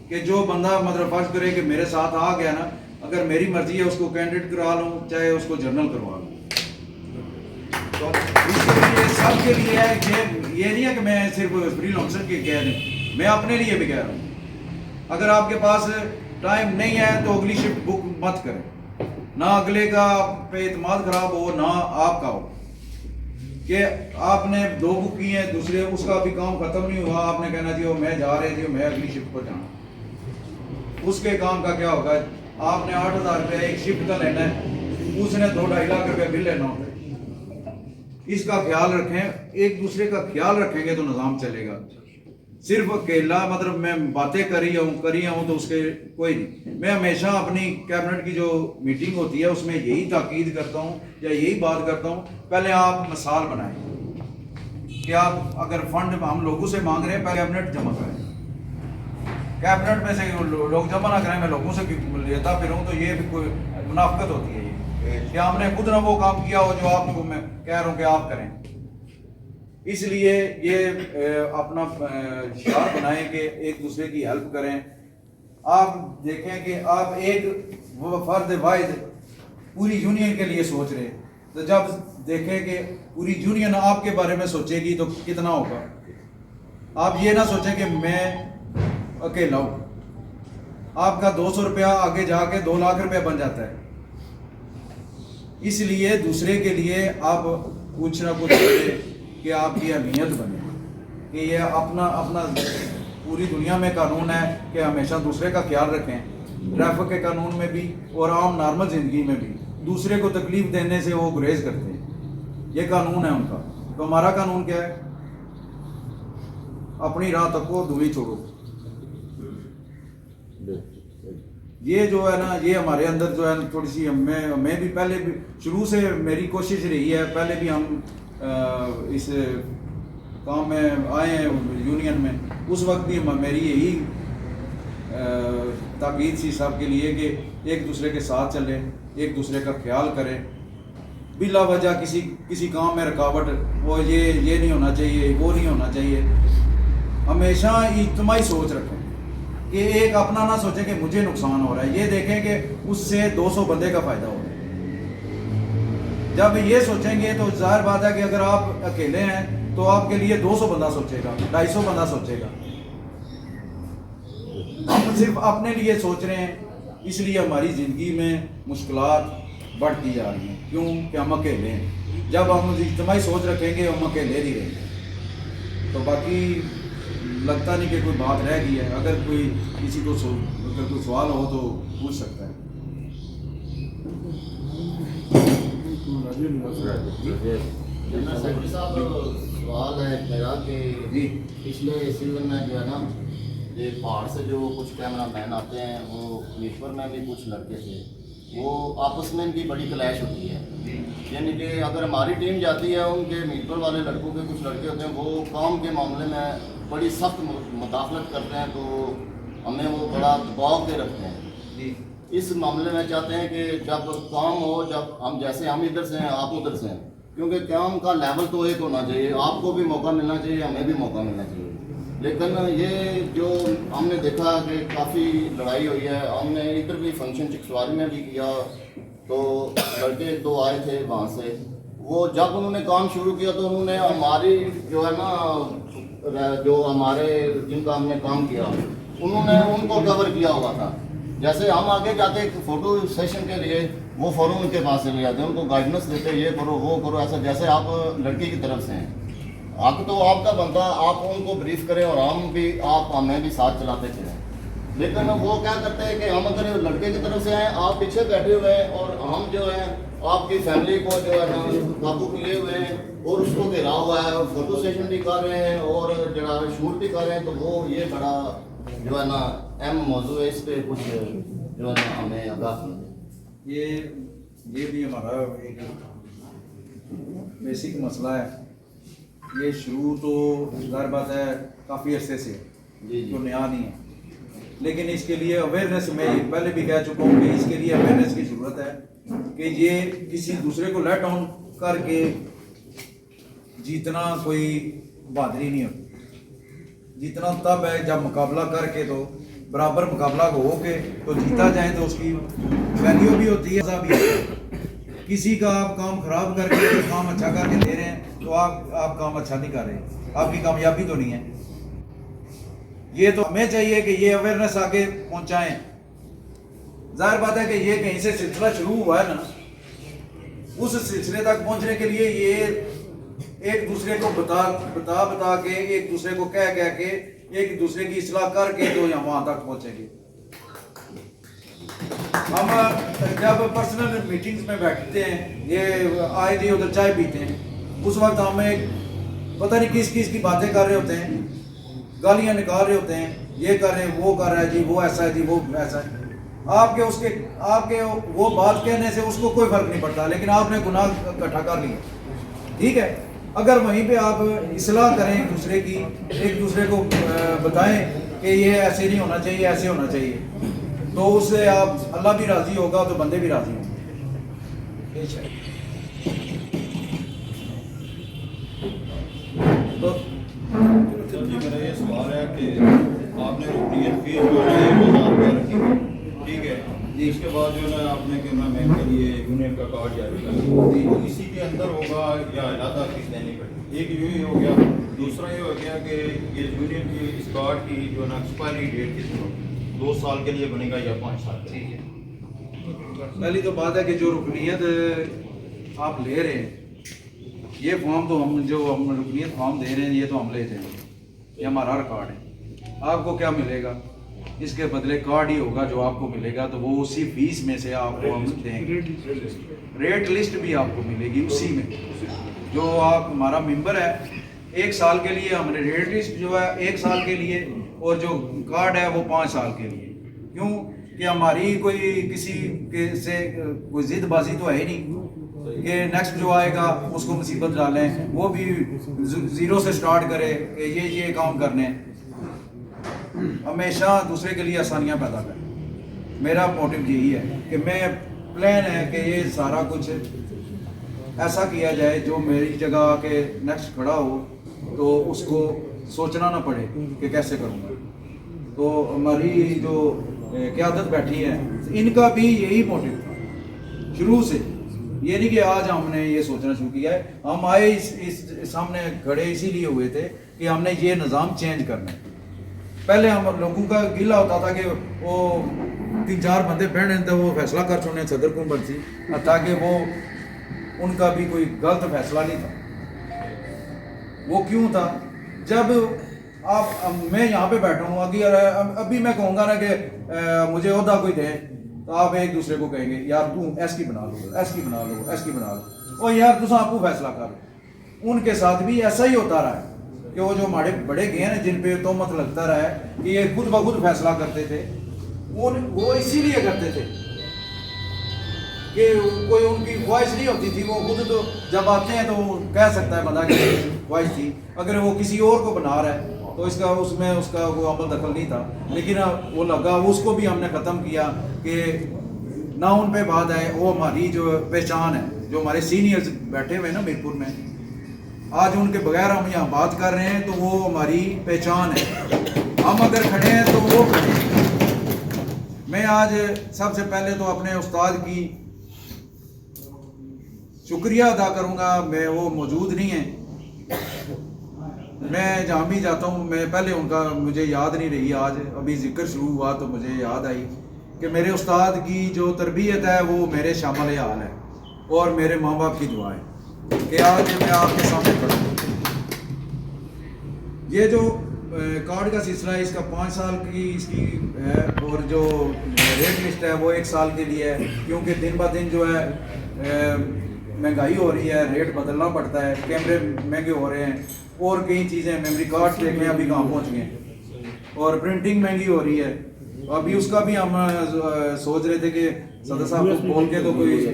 कि जो बंदा मतलब फर्ज करे कि मेरे साथ आ गया ना, अगर मेरी मर्जी है उसको कैंडिडेट करवा लूँ, चाहे उसको जनरल करवा लूँ। तो इसके लिए सबके लिए है कि ये नहीं है कि मैं सिर्फ फ्रीलांसर के कह रही हूँ, मैं अपने लिए भी कह रहा हूँ। अगर आपके पास टाइम नहीं है तो अगली शिफ्ट बुक मत करें, ना अगले का पे एतमाद खराब हो ना आपका हो कि आपने 2 बुक की हैं, दूसरे उसका भी काम खत्म नहीं हुआ, आपने कहना जी वो मैं जा रहे थे, मैं अगली शिफ्ट पर जाना। उसके काम का क्या होगा? आपने 8,000 रुपये एक शिफ्ट का लेना है, उसने 2-2.5 लाख रुपये बिल लेना होता है। इसका ख्याल रखें, एक दूसरे का ख्याल रखेंगे तो निज़ाम चलेगा। सिर्फ अकेला मतलब मैं बातें करी हूँ तो उसके कोई नहीं। मैं हमेशा अपनी कैबिनेट की जो मीटिंग होती है उसमें यही ताकीद करता हूँ या यही बात करता हूँ, पहले आप मिसाल बनाएं कि आप अगर फंड हम लोगों से मांग रहे हैं, पहले कैबिनेट जमा करें। कैबिनेट में से लोग जमा ना करें, मैं लोगों से लेता फिरूँ, तो ये भी कोई मुनाफिकत होती है ये कि हमने खुद ना वो काम किया हो जो आपको मैं कह रहा हूँ कि आप करें। इसलिए ये अपना शियार बनाएं कि एक दूसरे की हेल्प करें। आप देखें कि आप एक फर्द वाहिद पूरी यूनियन के लिए सोच रहे हैं, तो जब देखें कि पूरी यूनियन आपके बारे में सोचेगी तो कितना होगा। आप ये ना सोचें कि मैं अकेला हूँ, आपका 200 रुपया आगे जाके 2 लाख रुपया बन जाता है। इसलिए दूसरे के लिए आप कुछ ना कुछ कि आपकी अहमियत बने कि ये अपना पूरी दुनिया में कानून है कि हमेशा दूसरे का ख्याल रखें, ट्रैफिक के कानून में भी और आम नॉर्मल ज़िंदगी में भी। दूसरे को तकलीफ देने से वो गुरेज करते हैं, ये कानून है उनका। तो हमारा कानून क्या है? अपनी राह तको दूरी छोड़ो। ये जो है ना, ये हमारे अंदर जो है थोड़ी सी मैं भी पहले भी शुरू से मेरी कोशिश रही है। पहले भी हम इस काम में आए हैं यूनियन में, उस वक्त भी मेरी यही ताकीद थी सब के लिए कि एक दूसरे के साथ चलें, एक दूसरे का ख्याल करें। बिला वजह किसी काम में रुकावट, वो ये नहीं होना चाहिए, वो नहीं होना चाहिए। हमेशा इज्तिमाई सोच रखें कि एक अपना ना सोचें कि मुझे नुकसान हो रहा है, ये देखें कि उससे 200 बंदे का फ़ायदा हो रहा है। जब ये सोचेंगे तो जाहिर बात है कि अगर आप अकेले हैं तो आपके लिए 200 बंदा सोचेगा, 250 बंदा सोचेगा। हम सिर्फ अपने लिए सोच रहे हैं, इसलिए हमारी ज़िंदगी में मुश्किलात बढ़ती जा रही हैं। क्यों? कि हम अकेले हैं। जब हम इज्तिमाई सोच रखेंगे हम अकेले नहीं रहेंगे। तो बाकी लगता नहीं कि कोई बात रह गई है। अगर कोई किसी को अगर कोई सवाल हो तो पूछ सकता है। सेक्रेटरी साहब, सवाल है मेरा कि पिछले सीजन में जो है ना, ये पहाड़ से जो कुछ कैमरा मैन आते हैं, वो मीरपुर में भी कुछ लड़के थे, वो आपस में इनकी बड़ी क्लैश होती है। यानी कि अगर हमारी टीम जाती है, उनके मीरपुर वाले लड़कों के कुछ लड़के होते हैं, वो काम के मामले में बड़ी सख्त मुदाखलत करते हैं, तो हमें वो बड़ा दबाव के रखते हैं। इस मामले में चाहते हैं कि जब काम हो, जब हम इधर से हैं, आप उधर से हैं, क्योंकि काम का लेवल तो एक होना चाहिए, आपको भी मौका मिलना चाहिए, हमें भी मौका मिलना चाहिए। लेकिन ये जो हमने देखा कि काफ़ी लड़ाई हुई है। हमने इधर भी फंक्शन चिक्सवारी में भी किया, तो लड़के 2 आए थे वहाँ से। वो जब उन्होंने काम शुरू किया तो उन्होंने हमारी जो है ना, जो हमारे जिनका हमने काम किया, उन्होंने उनको कवर किया हुआ था। जैसे हम आगे जाते फ़ोटो सेशन के लिए, वो फ़ौरन उनके पास से ले जाते, उनको गाइडेंस देते, ये करो वो करो, ऐसा जैसे आप लड़की की तरफ से हैं। हक तो आपका बनता, आप उनको ब्रीफ करें और हम भी हमें भी साथ चलाते चलें। लेकिन वो क्या करते हैं कि हम अगर लड़के की तरफ से आए, आप पीछे बैठे हुए हैं और हम जो है आपकी फैमिली को जो है ना काबू किए हुए हैं और उसको घेरा हुआ है और फोटो सेशन भी कर रहे हैं और जरा शूट भी कर रहे हैं, तो वो ये बड़ा जो है ना अहम मौजू है, इस पर कुछ जो है ना हमें आगाह करना। ये भी हमारा एक बेसिक मसला है। ये शुरू तो ज़ाहिर बात है काफ़ी अरसे से तो नया नहीं है, लेकिन इसके लिए अवेयरनेस, मैं पहले भी कह चुका हूँ कि इसके लिए अवेयरनेस की ज़रूरत है कि ये किसी दूसरे को लेट ऑन करके जीतना कोई बहादुरी नहीं होती। जीतना तब है जब मुकाबला करके, तो बराबर मुकाबला हो के तो जीता जाए तो उसकी वैल्यू भी होती है, मज़ा भी होता है। किसी का आप काम खराब करके काम अच्छा करके दे रहे हैं तो आप काम अच्छा नहीं कर रहे, आपकी कामयाबी तो नहीं है। ये तो हमें चाहिए कि ये अवेयरनेस आगे पहुंचाएं। जाहिर बात है कि ये कहीं से सिलसिला शुरू हुआ है ना, उस सिलसिले तक पहुंचने के लिए ये एक दूसरे को बता के, एक दूसरे को कह के, एक दूसरे की इस्लाह करके तो यहाँ वहां तक पहुंचेंगे। हम जब पर्सनल मीटिंग्स में बैठते हैं, ये आए जी उधर चाय पीते हैं, उस वक्त हमें पता नहीं किस की बातें कर रहे होते हैं, गालियां निकाल रहे होते हैं, ये कर रहे हैं, वो कर रहा है जी, वो ऐसा है जी, वो ऐसा है। आपके वो बात कहने से उसको कोई फर्क नहीं पड़ता, लेकिन आपने गुनाह इकट्ठा कर लिया। ठीक है, अगर वहीं पे आप इस्लाह करें एक दूसरे को बताएं कि ये ऐसे नहीं होना चाहिए, ऐसे होना चाहिए, तो उससे आप अल्लाह भी राजी होगा तो बंदे भी राजी होंगे। तो जी मेरा ये सवाल है कि आपने रुपये फीस जो है 1000 रुपये रखी है, ठीक है जी, इसके बाद जो है आपने कैमरा मैन के लिए यूनियन का कार्ड जारी कर दिया, तो इसी के अंदर होगा या अलग फीस देनी पड़ेगी? एक यूँ ही हो गया। दूसरा ये हो गया कि ये यूनियन की इस कार्ड की जो ना एक्सपायरी डेट कितनी 2 साल के लिए बनेगा या 5 साल के लिए? पहली तो बात है कि जो रुकनीत आप ले रहे हैं, ये फॉर्म तो हम रुकनीत फॉर्म दे रहे हैं, ये तो हम ले जाएंगे, ये हमारा रिकॉर्ड है। आपको क्या मिलेगा? इसके बदले कार्ड ही होगा जो आपको मिलेगा, तो वो उसी फीस में से आपको हम देंगे। रेट लिस्ट भी आपको मिलेगी उसी में, जो आप हमारा मेंबर है 1 साल के लिए, हमने रेट लिस्ट जो है 1 साल के लिए, और जो कार्ड है वो 5 साल के लिए। क्यों कि हमारी कोई किसी के से कोई जिदबाजी तो है ही नहीं कि नेक्स्ट जो आएगा उसको मुसीबत डालें, वो भी ज़ीरो से स्टार्ट करे कि ये काम करने। हमेशा दूसरे के लिए आसानियां पैदा करें, मेरा मोटिव यही है कि मैं प्लान है कि ये सारा कुछ ऐसा किया जाए जो मेरी जगह आके नेक्स्ट खड़ा हो तो उसको सोचना ना पड़े कि कैसे करूँगा। तो हमारी जो क़यादत बैठी है, इनका भी यही मोटिव था शुरू से। ये नहीं कि आज हमने ये सोचना शुरू किया है, हम आए इस सामने खड़े इसीलिए हुए थे कि हमने ये निज़ाम चेंज करना है। पहले हम लोगों का गिला होता था कि वो 3-4 बंदे बैठे तो वो फैसला कर चुने सदर कुंबर थी, ताकि वो उनका भी कोई गलत फैसला नहीं था। वो क्यों था? जब मैं यहाँ पे बैठा हूँ, अभी मैं कहूँगा ना कि मुझे ओहदा कोई दे, तो आप एक दूसरे को कहेंगे यार तू एसकी बना लो, एसकी बना लो, एसकी बना लो, और यार तुम आपको फैसला कर लो। उनके साथ भी ऐसा ही होता रहा है कि वो जो हमारे बड़े गए हैं जिन पे तोहमत लगता रहा है कि ये खुद ब खुद फैसला करते थे, वो इसीलिए करते थे कि कोई उनकी ख्वाहिश नहीं होती थी। वो खुद तो जब आते हैं तो वो कह सकता है बंदा कि ख्वाहिश थी, अगर वो किसी और को बना रहा है तो उसका वो अमल दखल नहीं था। लेकिन वो लगा, उसको भी हमने ख़त्म किया कि ना उन पे बात है। वो हमारी जो पहचान है, जो हमारे सीनियर्स बैठे हुए हैं ना मीरपुर में, आज उनके बगैर हम यहाँ बात कर रहे हैं तो वो हमारी पहचान है। हम अगर खड़े हैं तो वो खड़े हैं। मैं आज सबसे पहले तो अपने उस्ताद की शुक्रिया अदा करूँगा। मैं वो मौजूद नहीं है, मैं जहाँ भी जाता हूँ मैं पहले उनका मुझे याद नहीं रही। आज अभी जिक्र शुरू हुआ तो मुझे याद आई कि मेरे उस्ताद की जो तरबियत है वो मेरे शामिल हाल है, और मेरे माँ बाप की दुआ है कि आज मैं आपके सामने खड़ा हूँ। ये जो کارڈ کا سلسلہ ہے، اس کا 5 سال کی اس کی ہے، اور جو ریٹ لسٹ ہے وہ 1 سال کے لیے ہے، کیونکہ دن بہ دن جو ہے مہنگائی ہو رہی ہے، ریٹ بدلنا پڑتا ہے، کیمرے مہنگے ہو رہے ہیں، اور کئی چیزیں، میموری کارڈ دیکھیں ابھی کہاں پہنچ گئے ہیں، اور پرنٹنگ مہنگی ہو رہی ہے. ابھی اس کا بھی ہم سوچ رہے تھے کہ صدر صاحب کو بول کے تو کوئی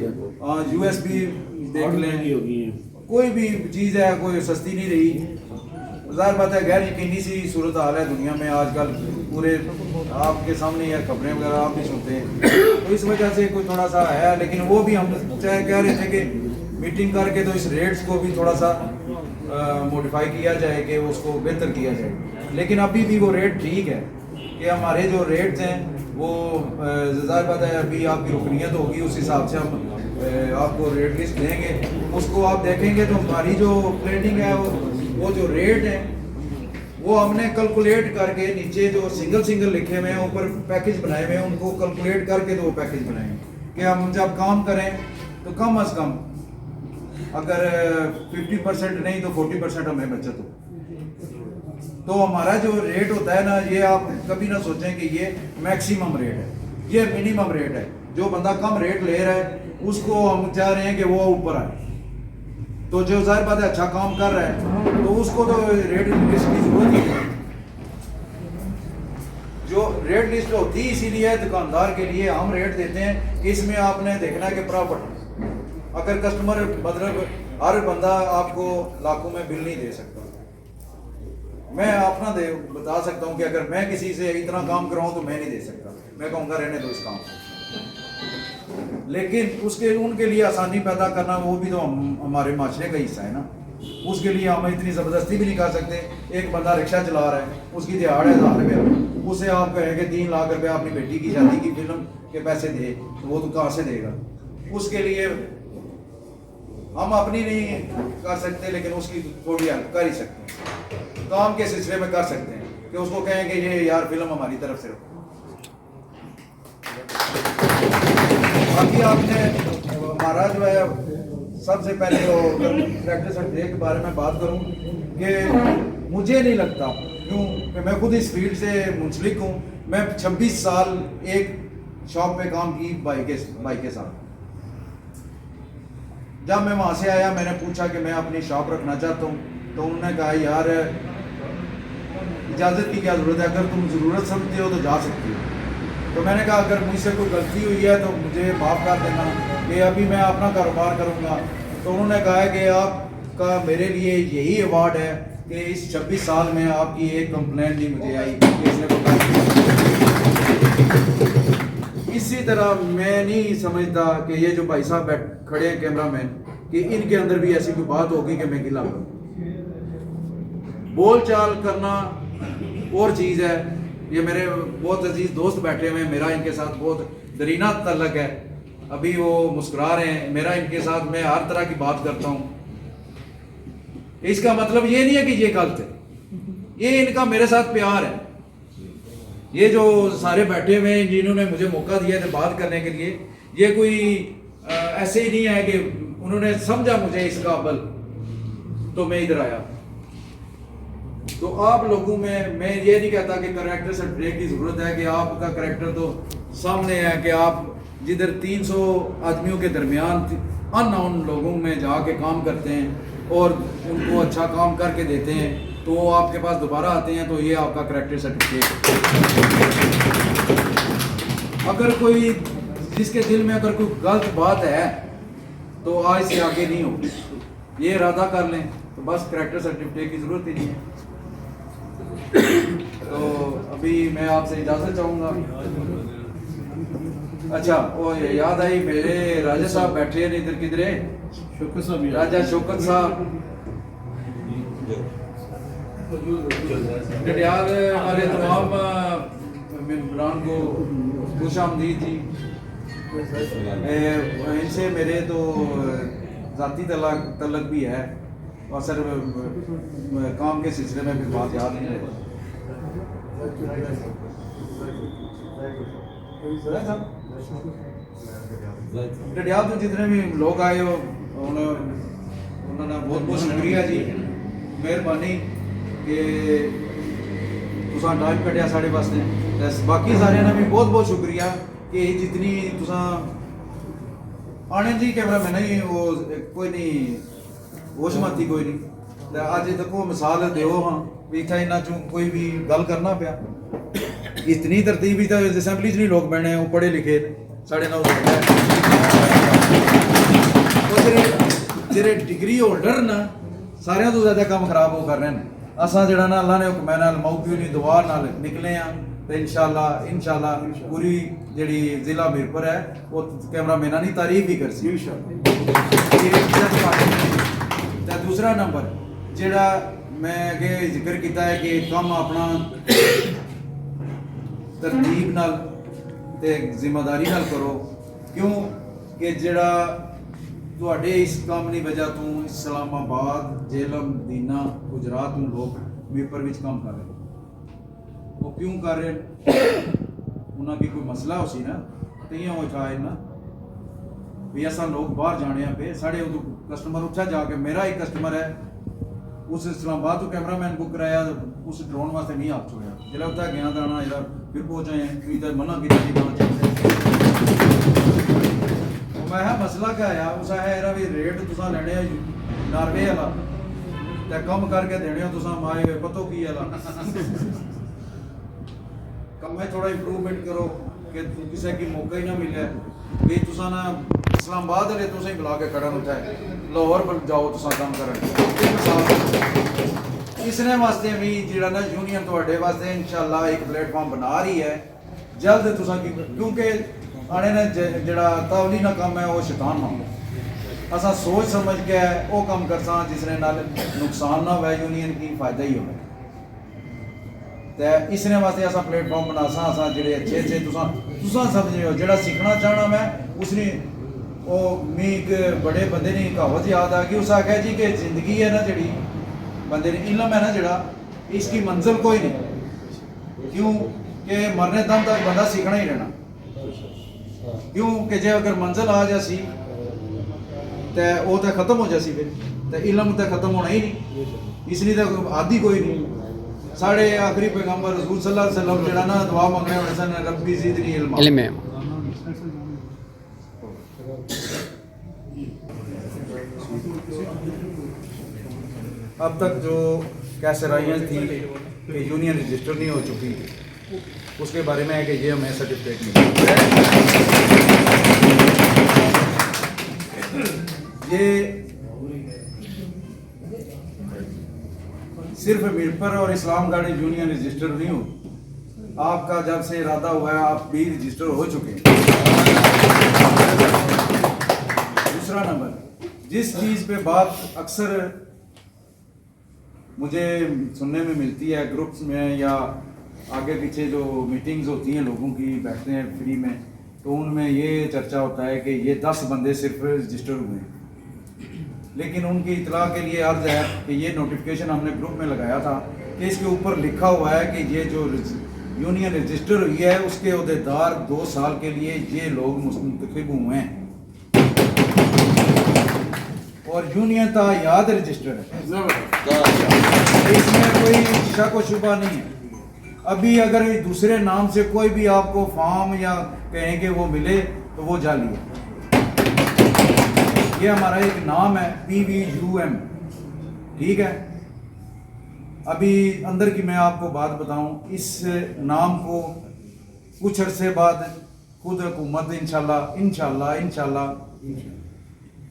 USB دیکھ لیں، کوئی بھی چیز ہے کوئی سستی نہیں رہی. ظاہر بات ہے غیر یقینی سی صورت حال ہے دنیا میں آج کل، پورے آپ کے سامنے ہے، خبریں وغیرہ آپ بھی سنتے ہیں، تو اس وجہ سے کوئی تھوڑا سا ہے. لیکن وہ بھی ہم چاہے کہہ رہے تھے کہ میٹنگ کر کے تو اس ریٹس کو بھی تھوڑا سا موڈیفائی کیا جائے کہ اس کو بہتر کیا جائے. لیکن ابھی بھی وہ ریٹ ٹھیک ہے کہ ہمارے جو ریٹس ہیں وہ ظاہر بات ہے ابھی آپ کی رکنیت ہوگی، اس حساب سے ہم آپ کو ریٹ لسٹ دیں گے. اس کو آپ دیکھیں گے تو ہماری جو پلیننگ ہے وہ جو ریٹ ہیں وہ ہم نے کیلکولیٹ کر کے نیچے جو سنگل لکھے ہوئے ہیں، اوپر پیکج بنائے ہوئے ہیں، ان کو کیلکولیٹ کر کے تو وہ پیکج بنائے ہیں کہ ہم جب کام کریں تو کم از کم اگر 50% نہیں تو 40% ہمیں بچت ہو. تو ہمارا جو ریٹ ہوتا ہے نا، یہ آپ کبھی نہ سوچیں کہ یہ میکسیمم ریٹ ہے، یہ منیمم ریٹ ہے. جو بندہ کم ریٹ لے رہا ہے اس کو ہم چاہ رہے ہیں کہ وہ اوپر آئے. تو جو ظاہر بات ہے اچھا کام کر رہا ہے تو اس کو تو ریٹ لسٹ کی ضرورت نہیں ہے. جو ریٹ لسٹ ہوتی ہے اسی لیے دکاندار کے لیے ہم ریٹ دیتے ہیں کہ اس میں آپ نے دیکھنا ہے کہ پراپرٹی. اگر کسٹمر مطلب ہر بندہ آپ کو لاکھوں میں بل نہیں دے سکتا. میں اپنا بتا سکتا ہوں کہ اگر میں کسی سے اتنا کام کراؤں تو میں نہیں دے سکتا، میں کہوں گا رہنے دو اس کام کو. لیکن ان کے لیے آسانی پیدا کرنا وہ بھی تو ہمارے معاشرے کا حصہ ہے نا. اس کے لیے ہم اتنی زبردستی بھی نہیں کر سکتے. ایک بندہ رکشہ چلا رہا ہے، اس کی دیہاڑ ہے 1000 روپیہ، اسے آپ کہیں کہ 3 لاکھ روپے اپنی بیٹی کی شادی کی فلم کے پیسے دے تو وہ تو کہاں سے دے گا. اس کے لیے ہم اپنی نہیں کر سکتے لیکن اس کی تھوڑی ہیلپ کر ہی سکتے ہیں، کام کے سلسلے میں کر سکتے ہیں کہ اس کو کہیں کہ یہ یار فلم ہماری طرف سے رکھو. باقی آپ نے ہمارا جو ہے سب سے پہلے پریکٹس اینڈ ڈے کے بارے میں بات کروں کہ مجھے نہیں لگتا، کیوں کہ میں خود اس فیلڈ سے منسلک ہوں. میں 26 سال ایک شاپ پہ کام کی بائی کے ساتھ. جب میں وہاں سے آیا میں نے پوچھا کہ میں اپنی شاپ رکھنا چاہتا ہوں تو انہوں نے کہا یار اجازت کی کیا ضرورت ہے، اگر تم ضرورت سمجھتے ہو تو جا سکتی ہو. تو میں نے کہا اگر مجھ سے کوئی غلطی ہوئی ہے تو مجھے معاف کر دینا کہ ابھی میں اپنا کاروبار کروں گا. تو انہوں نے کہا کہ آپ کا میرے لیے یہی ایوارڈ ہے کہ اس 26 سال میں آپ کی ایک کمپلین نہیں مجھے آئی کہ اس نے اسی طرح میں نہیں سمجھتا کہ یہ جو بھائی صاحب کھڑے ہیں کیمرہ مین کہ ان کے اندر بھی ایسی کوئی بات ہوگی کہ میں گلا کروں. بول چال کرنا اور چیز ہے. یہ میرے بہت عزیز دوست بیٹھے ہوئے ہیں، میرا ان کے ساتھ بہت درینہ تعلق ہے. ابھی وہ مسکرا رہے ہیں. میرا ان کے ساتھ میں ہر طرح کی بات کرتا ہوں. اس کا مطلب یہ نہیں ہے کہ یہ غلط ہے، یہ ان کا میرے ساتھ پیار ہے. یہ جو سارے بیٹھے ہوئے ہیں جنہوں نے مجھے موقع دیا تھا بات کرنے کے لیے، یہ کوئی ایسے ہی نہیں ہے کہ انہوں نے سمجھا مجھے اس قابل تو میں ادھر آیا. تو آپ لوگوں میں یہ نہیں کہتا کہ کریکٹر سے بریک کی ضرورت ہے کہ آپ کا کریکٹر تو سامنے ہے کہ آپ جدھر 300 آدمیوں کے درمیان ان نون لوگوں میں جا کے کام کرتے ہیں اور ان کو اچھا کام کر کے دیتے ہیں تو وہ آپ کے پاس دوبارہ آتے ہیں تو یہ آپ کا کریکٹر سرٹیفکیٹ. اگر کوئی جس کے دل میں اگر کوئی غلط بات ہے تو آج سے آگے نہیں ہوگی. یہ ارادہ کر لیں تو بس کریکٹر سرٹیفکیٹ کی ضرورت ہی نہیں ہے. تو ابھی میں آپ سے اجازت چاہوں گا. اچھا وہ یاد آئی میرے راجہ صاحب بیٹھے ہیں ادھر کدھر ہے؟ شوکت صاحب، راجہ شوکت صاحب ڈڈیال ہمارے تمام ممبران کو خوش آمدید جی. ان سے میرے تو ذاتی تعلق بھی ہے اور سر کام کے سلسلے میں بھی بات یاد نہیں رہتی. ڈڈیال تو جتنے بھی لوگ آئے ہو انہوں نے بہت بہت شکریہ جی. مہربانی کہ तुसां टाइम कड्ढेआ साढ़े वास्ते ते बाकी सारेआं दा भी बहुत बहुत शुक्रिया कि जितनी तुसां आने दी कैमरामैन ही ओह् कोई नहीं होश मती कोई नहीं ते अज्ज तक्को मिसाल देओ हां भी इत्थै इन्ना चों कोई भी गल करना पिया इतनी तरतीब ही तो असैंबली च नहीं लोग बने वो पढ़े लिखे साढ़े नाल जेह्ड़े डिग्री होल्डर न सारियां तो ज़्यादा काम खराब हो कर रहे हैं असां जेह्ड़ा ना अल्लाह ने हुक्मै नाल मौकी दी दुआ नाल निकले हैं तो इंशाअल्लाह पूरी जेह्ड़ी ज़िला मीरपुर है वो कैमरामैनां दी तारीफ ही करसी ते दूसरा नंबर जेह्ड़ा मैं अगे जिक्र किया है कि कम अपना तरतीब नाल ते जिम्मेदारी नाल करो क्यों कि जेह्ड़ा तुहाडे इस काम की वजह तो इस्लामाबाद जेलम दीना गुजरात में लोग मीरपुर विच काम कर रहे वो क्यों कर रहे उन्होंने कोई मसला हो सी ना तो इं हो जाए ना भी असा लोग बाहर जाने पे साढ़े उदू कस्टमर उत्थे जाके मेरा एक कस्टमर है उस इस्लामाबाद तो कैमरामैन बुक कराया उस ड्रोन वास्ते नहीं हाथ छोड़ा जिसलै उत्थे गया तो आना यार फिर पहुंचे तुम तो मना किया मैं मसला क्या आया उस है यार भी रेट तुसा लेने नार्वे वाला ते कम करके देने तुसा माए पतो की वाला कम है थोड़ा इंप्रूवमेंट करो कि किसी की मौका ही ना मिले भी तुसा ना इस्लामाबाद वाले तुसें बुला के खड़न उत्थे लाहौर जाओ तुसा काम करन इसने वास्ते भी जिहड़ा ना यूनियन तुहाडे वास्ते इंशाअल्लाह एक प्लेटफॉर्म बना रही है जल्द तुसा की क्योंकि आने ने जड़ा तावली ना काम है वो शैतान ना असा सोच समझ के वो काम करसा जिसने नाल नुकसान ना हो यूनियन की फायदा ही हो ते इसने वास्ते असा प्लेटफॉर्म बनासा असा जेड़े अच्छे तुसा समझो जेड़ा सीखना चाहना मैं उसने वो मी एक बड़े बंदे ने कहावत याद आ गई उस आख्या जी कि जिंदगी है ना जेड़ी बंदे ने इल्म है ना जेड़ा इसकी मंजिल कोई नहीं क्यों कि मरने दम तक बंदा सीखना ही रहना क्यों कि जे अगर मंजिल आ जासी तो वो तो खत्म हो जासी फिर तो इल्म तो खत्म होना ही नहीं इसलिए तो आदि कोई नहीं साढ़े आखिरी पैगंबर रसूल सल्लल्लाहु अलैहि वसल्लम जेड़ा ना दुआ मंगने वाले सन रब्बी ज़िदनी इल्मा अब तक जो कैसराइयाँ थी कि यूनियन रजिस्टर नहीं हो चुकी उसके बारे में है कि ये हमें सर्टिफिकेट मिला ये सिर्फ मीरपुर और इस्लामगढ़ यूनियन रजिस्टर नहीं हो आपका जब से इरादा हुआ है आप भी रजिस्टर हो चुके हैं दूसरा नंबर जिस चीज़ पे बात अक्सर मुझे सुनने में मिलती है ग्रुप्स में या आगे पीछे जो मीटिंग्स होती हैं लोगों की बैठते हैं फ्री में तो उनमें ये चर्चा होता है कि ये 10 बंदे सिर्फ रजिस्टर हुए हैं लेकिन उनकी इतला के लिए अर्ज है कि ये नोटिफिकेशन हमने ग्रुप में लगाया था कि इसके ऊपर लिखा हुआ है कि ये जो यूनियन रजिस्टर हुई है उसके अहदेदार 2 साल के लिए ये लोग मुंतखब हुए हैं और यूनियन का याद रजिस्टर है इसमें कोई शक व शुबा नहीं है अभी अगर दूसरे नाम से कोई भी आपको फॉर्म या कहेंगे वो मिले तो वो जाली है ये हमारा एक नाम है PVUM ठीक है अभी अंदर की मैं आपको बात बताऊं इस नाम को कुछ अरसे बाद खुद हुकूमत इंशाल्लाह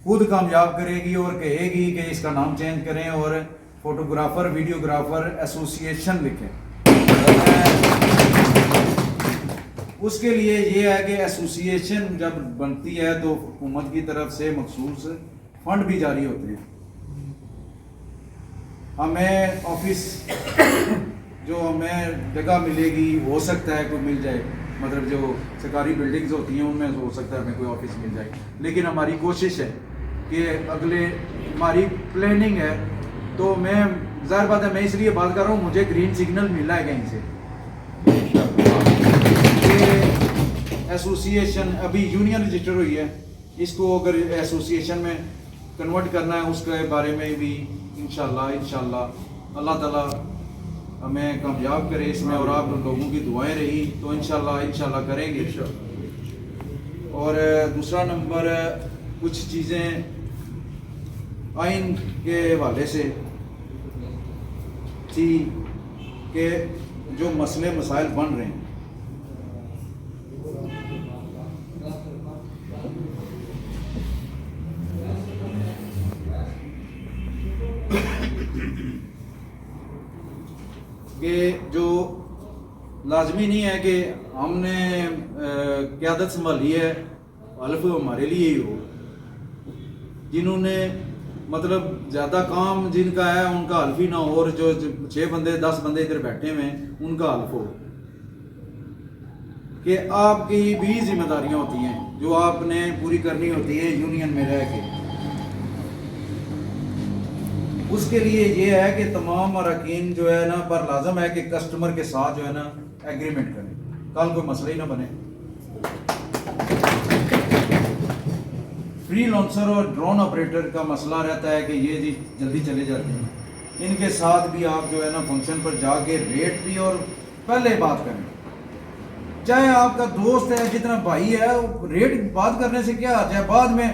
खुद कामयाब करेगी और कहेगी कि इसका नाम चेंज करें और फोटोग्राफर वीडियोग्राफर एसोसिएशन लिखें उसके लिए ये है कि एसोसिएशन जब बनती है तो हुकूमत की तरफ से मखसूस फंड भी जारी होते हैं हमें ऑफिस जो हमें जगह मिलेगी हो सकता है कोई मिल जाए मतलब जो सरकारी बिल्डिंग्स होती हैं उनमें हो सकता है हमें कोई ऑफिस मिल जाए लेकिन हमारी कोशिश है कि अगले हमारी प्लानिंग है तो मैं ज़ाहिर बात है मैं इसलिए बात कर रहा हूँ मुझे ग्रीन सिग्नल मिला है कहीं से एसोसिएशन अभी यूनियन रजिस्टर हुई है इसको अगर एसोसिएशन में कन्वर्ट करना है उसके बारे में भी इंशाल्लाह अल्लाह ताला ہمیں کامیاب کرے اس میں، اور آپ لوگوں کی دعائیں رہی تو انشاءاللہ کریں گے. اور دوسرا نمبر کچھ چیزیں آئین کے حوالے سے تھی کہ جو مسئلے مسائل بن رہے ہیں کہ جو لازمی نہیں ہے کہ ہم نے قیادت سنبھالی ہے حلف ہمارے لیے ہی ہو. جنہوں نے مطلب زیادہ کام جن کا ہے ان کا حلف ہی نہ ہو، اور جو 6 بندے 10 بندے ادھر بیٹھے ہوئے ہیں ان کا حلف ہو. کہ آپ کی بھی ذمہ داریاں ہوتی ہیں جو آپ نے پوری کرنی ہوتی ہے یونین میں رہ کے. اس کے لیے یہ ہے کہ تمام اراکین جو ہے نا پر لازم ہے کہ کسٹمر کے ساتھ جو ہے نا ایگریمنٹ کریں، کل کوئی مسئلہ ہی نہ بنے. فری لانسر اور ڈرون آپریٹر کا مسئلہ رہتا ہے کہ یہ جی جلدی چلے جاتے ہیں، ان کے ساتھ بھی آپ جو ہے نا فنکشن پر جا کے ریٹ بھی اور پہلے بات کریں. چاہے آپ کا دوست ہے جتنا بھائی ہے، ریٹ بات کرنے سے کیا، چاہے بعد میں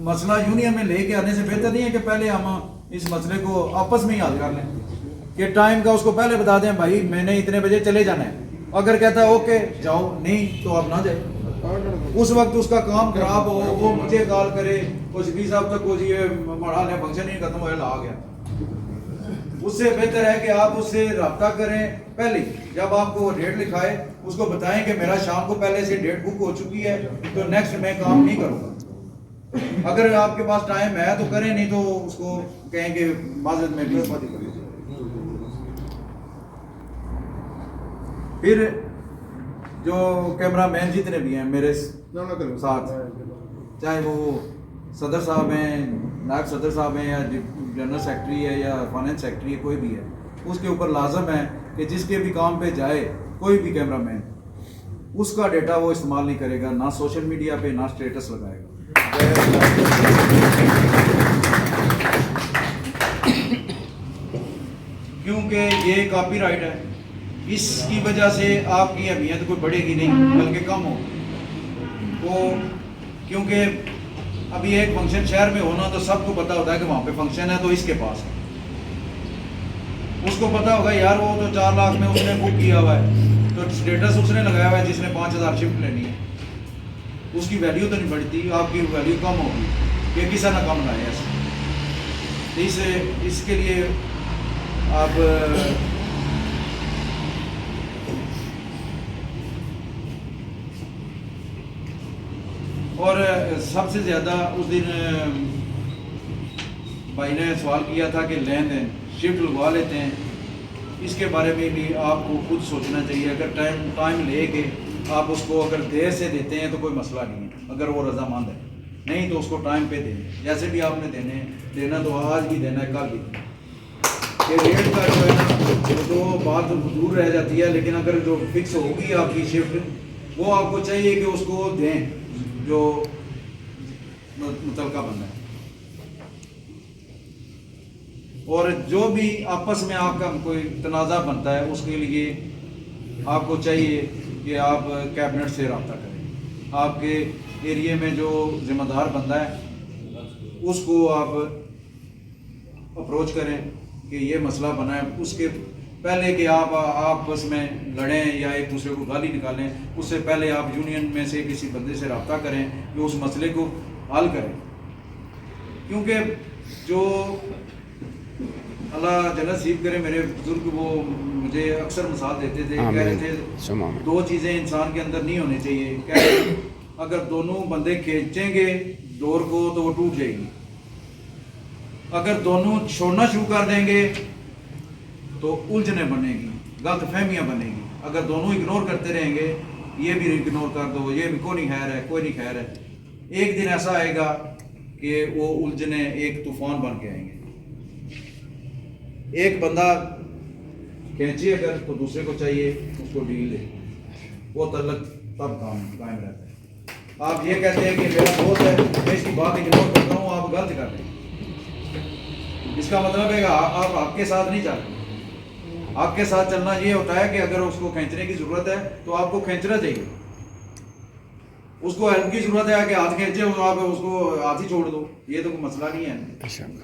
مسئلہ یونین میں لے کے آنے سے بہتر نہیں ہے کہ پہلے ہم اس مسئلے کو آپس میں ہی حل کر لیں کہ ٹائم کا اس کو پہلے بتا دیں بھائی میں نے اتنے بجے چلے جانا ہے. اگر کہتا ہے اوکے جاؤ، نہیں تو آپ نہ جائیں. اس وقت اس کا کام خراب ہو وہ مجھے کال کرے کچھ 20 صاحب تک جی مڑا لیں فنکشن ہی ختم ہوا آ گیا. اس سے بہتر ہے کہ آپ اس سے رابطہ کریں پہلے، جب آپ کو ڈیٹ لکھائے اس کو بتائیں کہ میرا شام کو پہلے سے ڈیٹ بک ہو چکی ہے تو نیکسٹ میں کام نہیں کروں گا. اگر آپ کے پاس ٹائم ہے تو کریں، نہیں تو اس کو کہیں کہ معذرت میں بھی. پھر جو کیمرہ مین جتنے بھی ہیں میرے ساتھ، چاہے وہ صدر صاحب ہیں، نائب صدر صاحب ہیں، یا جنرل سیکرٹری ہے یا فائننس سیکرٹری ہے، کوئی بھی ہے، اس کے اوپر لازم ہے کہ جس کے بھی کام پہ جائے کوئی بھی کیمرہ مین اس کا ڈیٹا وہ استعمال نہیں کرے گا، نہ سوشل میڈیا پہ نہ اسٹیٹس لگائے گا. کیونکہ یہ کاپی رائٹ ہے، اس کی وجہ سے آپ کی اہمیت کوئی بڑھے گی نہیں بلکہ کم ہو. وہ کیونکہ ابھی ایک فنکشن شہر میں ہونا تو سب کو پتا ہوتا ہے کہ وہاں پہ فنکشن ہے تو اس کے پاس ہے. اس کو پتا ہوگا یار وہ تو 4 لاکھ میں اس نے بک کیا ہوا ہے تو اسٹیٹس اس نے لگایا ہوا ہے جس نے 5000 شفٹ لینی ہے. اس کی ویلیو تو نہیں بڑھتی، آپ کی ویلیو کم ہوگی کہ کسی نہ کم لائے ایسے. اس کے لیے آپ اور سب سے زیادہ اس دن بھائی نے سوال کیا تھا کہ لین دین شفٹ لگوا لیتے ہیں، اس کے بارے میں بھی آپ کو خود سوچنا چاہیے. اگر ٹائم لے کے آپ اس کو اگر دیر سے دیتے ہیں تو کوئی مسئلہ نہیں ہے، اگر وہ رضامند ہے. نہیں تو اس کو ٹائم پہ دیں، جیسے بھی آپ نے دینا تو آج بھی دینا ہے، کل بھی. کہ ریٹ کا جو ہے نا تو بات دور رہ جاتی ہے، لیکن اگر جو فکس ہوگی آپ کی شفٹ وہ آپ کو چاہیے کہ اس کو دیں جو متعلقہ بندہ ہے. اور جو بھی آپس میں آپ کا کوئی تنازع بنتا ہے اس کے لیے آپ کو چاہیے کہ آپ کیبنٹ سے رابطہ کریں. آپ کے ایریے میں جو ذمہ دار بندہ ہے اس کو آپ اپروچ کریں کہ یہ مسئلہ بنا ہے. اس کے پہلے کہ آپ آپس میں لڑیں یا ایک دوسرے کو گالی نکالیں، اس سے پہلے آپ یونین میں سے کسی بندے سے رابطہ کریں کہ اس مسئلے کو حل کریں. کیونکہ جو اللہ جنت نصیب کرے میرے بزرگ وہ مجھے اکثر مثال دیتے تھے، کہہ رہے تھے 2 چیزیں انسان کے اندر نہیں ہونی چاہیے. کہہ رہے اگر دونوں بندے کھینچیں گے ڈور کو تو وہ ٹوٹ جائے گی، اگر دونوں چھوڑنا شروع کر دیں گے تو الجھنیں بنے گی، غلط فہمیاں بنے گی. اگر دونوں اگنور کرتے رہیں گے، یہ بھی اگنور کر دو، یہ بھی کوئی نہیں خیر ہے، کوئی نہیں خیر ہے، ایک دن ایسا آئے گا کہ وہ الجھنیں ایک طوفان بن کے آئیں گے. ایک بندہ کھینچے اگر تو دوسرے کو چاہیے اس کو ڈیل دے، وہ تعلق تب قائم رہتا ہے. آپ یہ کہتے ہیں کہ میرا دوست ہے میں اس کی بات اگنور کرتا ہوں، آپ غلط کر رہے ہیں. اس کا مطلب ہے کہ آپ کے ساتھ نہیں چل رہے. آگ کے ساتھ چلنا یہ ہوتا ہے کہ اگر اس کو کھینچنے کی ضرورت ہے تو آپ کو کھینچنا چاہیے. اس کو ہیلپ کی ضرورت ہے کہ ہاتھ کھینچے آپ اس کو ہاتھ ہی چھوڑ دو, یہ تو کوئی مسئلہ نہیں ہے.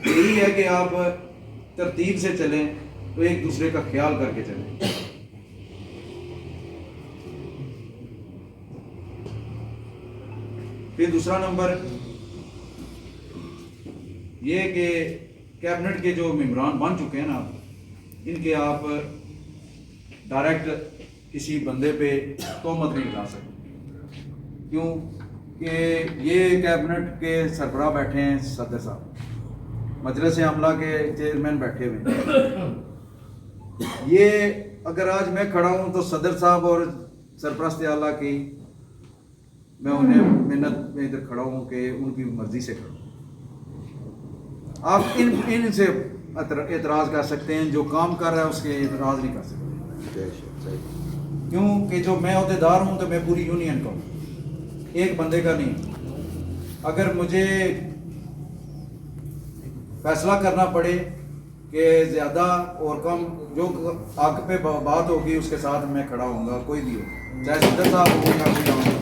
یہی ہے کہ آپ ترتیب سے چلیں تو ایک دوسرے کا خیال کر کے چلیں. پھر دوسرا نمبر یہ کہ کیبنٹ کے جو ممبران بن چکے ہیں نا, ان کے آپ ڈائریکٹ کسی بندے پہ تہمت نہیں لگا سکتے. کیوں کہ یہ کیبنٹ کے سربراہ بیٹھے ہیں صدر صاحب, مجلس عاملہ کے چیئرمین بیٹھے ہوئے ہیں. یہ اگر آج میں کھڑا ہوں تو صدر صاحب اور سرپرست اعلیٰ کی میں انہیں محنت میں ادھر کھڑا ہوں کہ ان کی مرضی سے کھڑا ہوں. آپ ان سے اعتراض کر سکتے ہیں, جو کام کر رہا ہے اس کے اعتراض نہیں کر سکتے. کیوں کہ جو میں عہدیدار ہوں تو میں پوری یونین کا ہوں, ایک بندے کا نہیں. اگر مجھے فیصلہ کرنا پڑے کہ زیادہ اور کم, جو حق پہ بات ہوگی اس کے ساتھ میں کھڑا ہوں گا, کوئی بھی ہو, چاہے صدر صاحب ہو یا کوئی اور.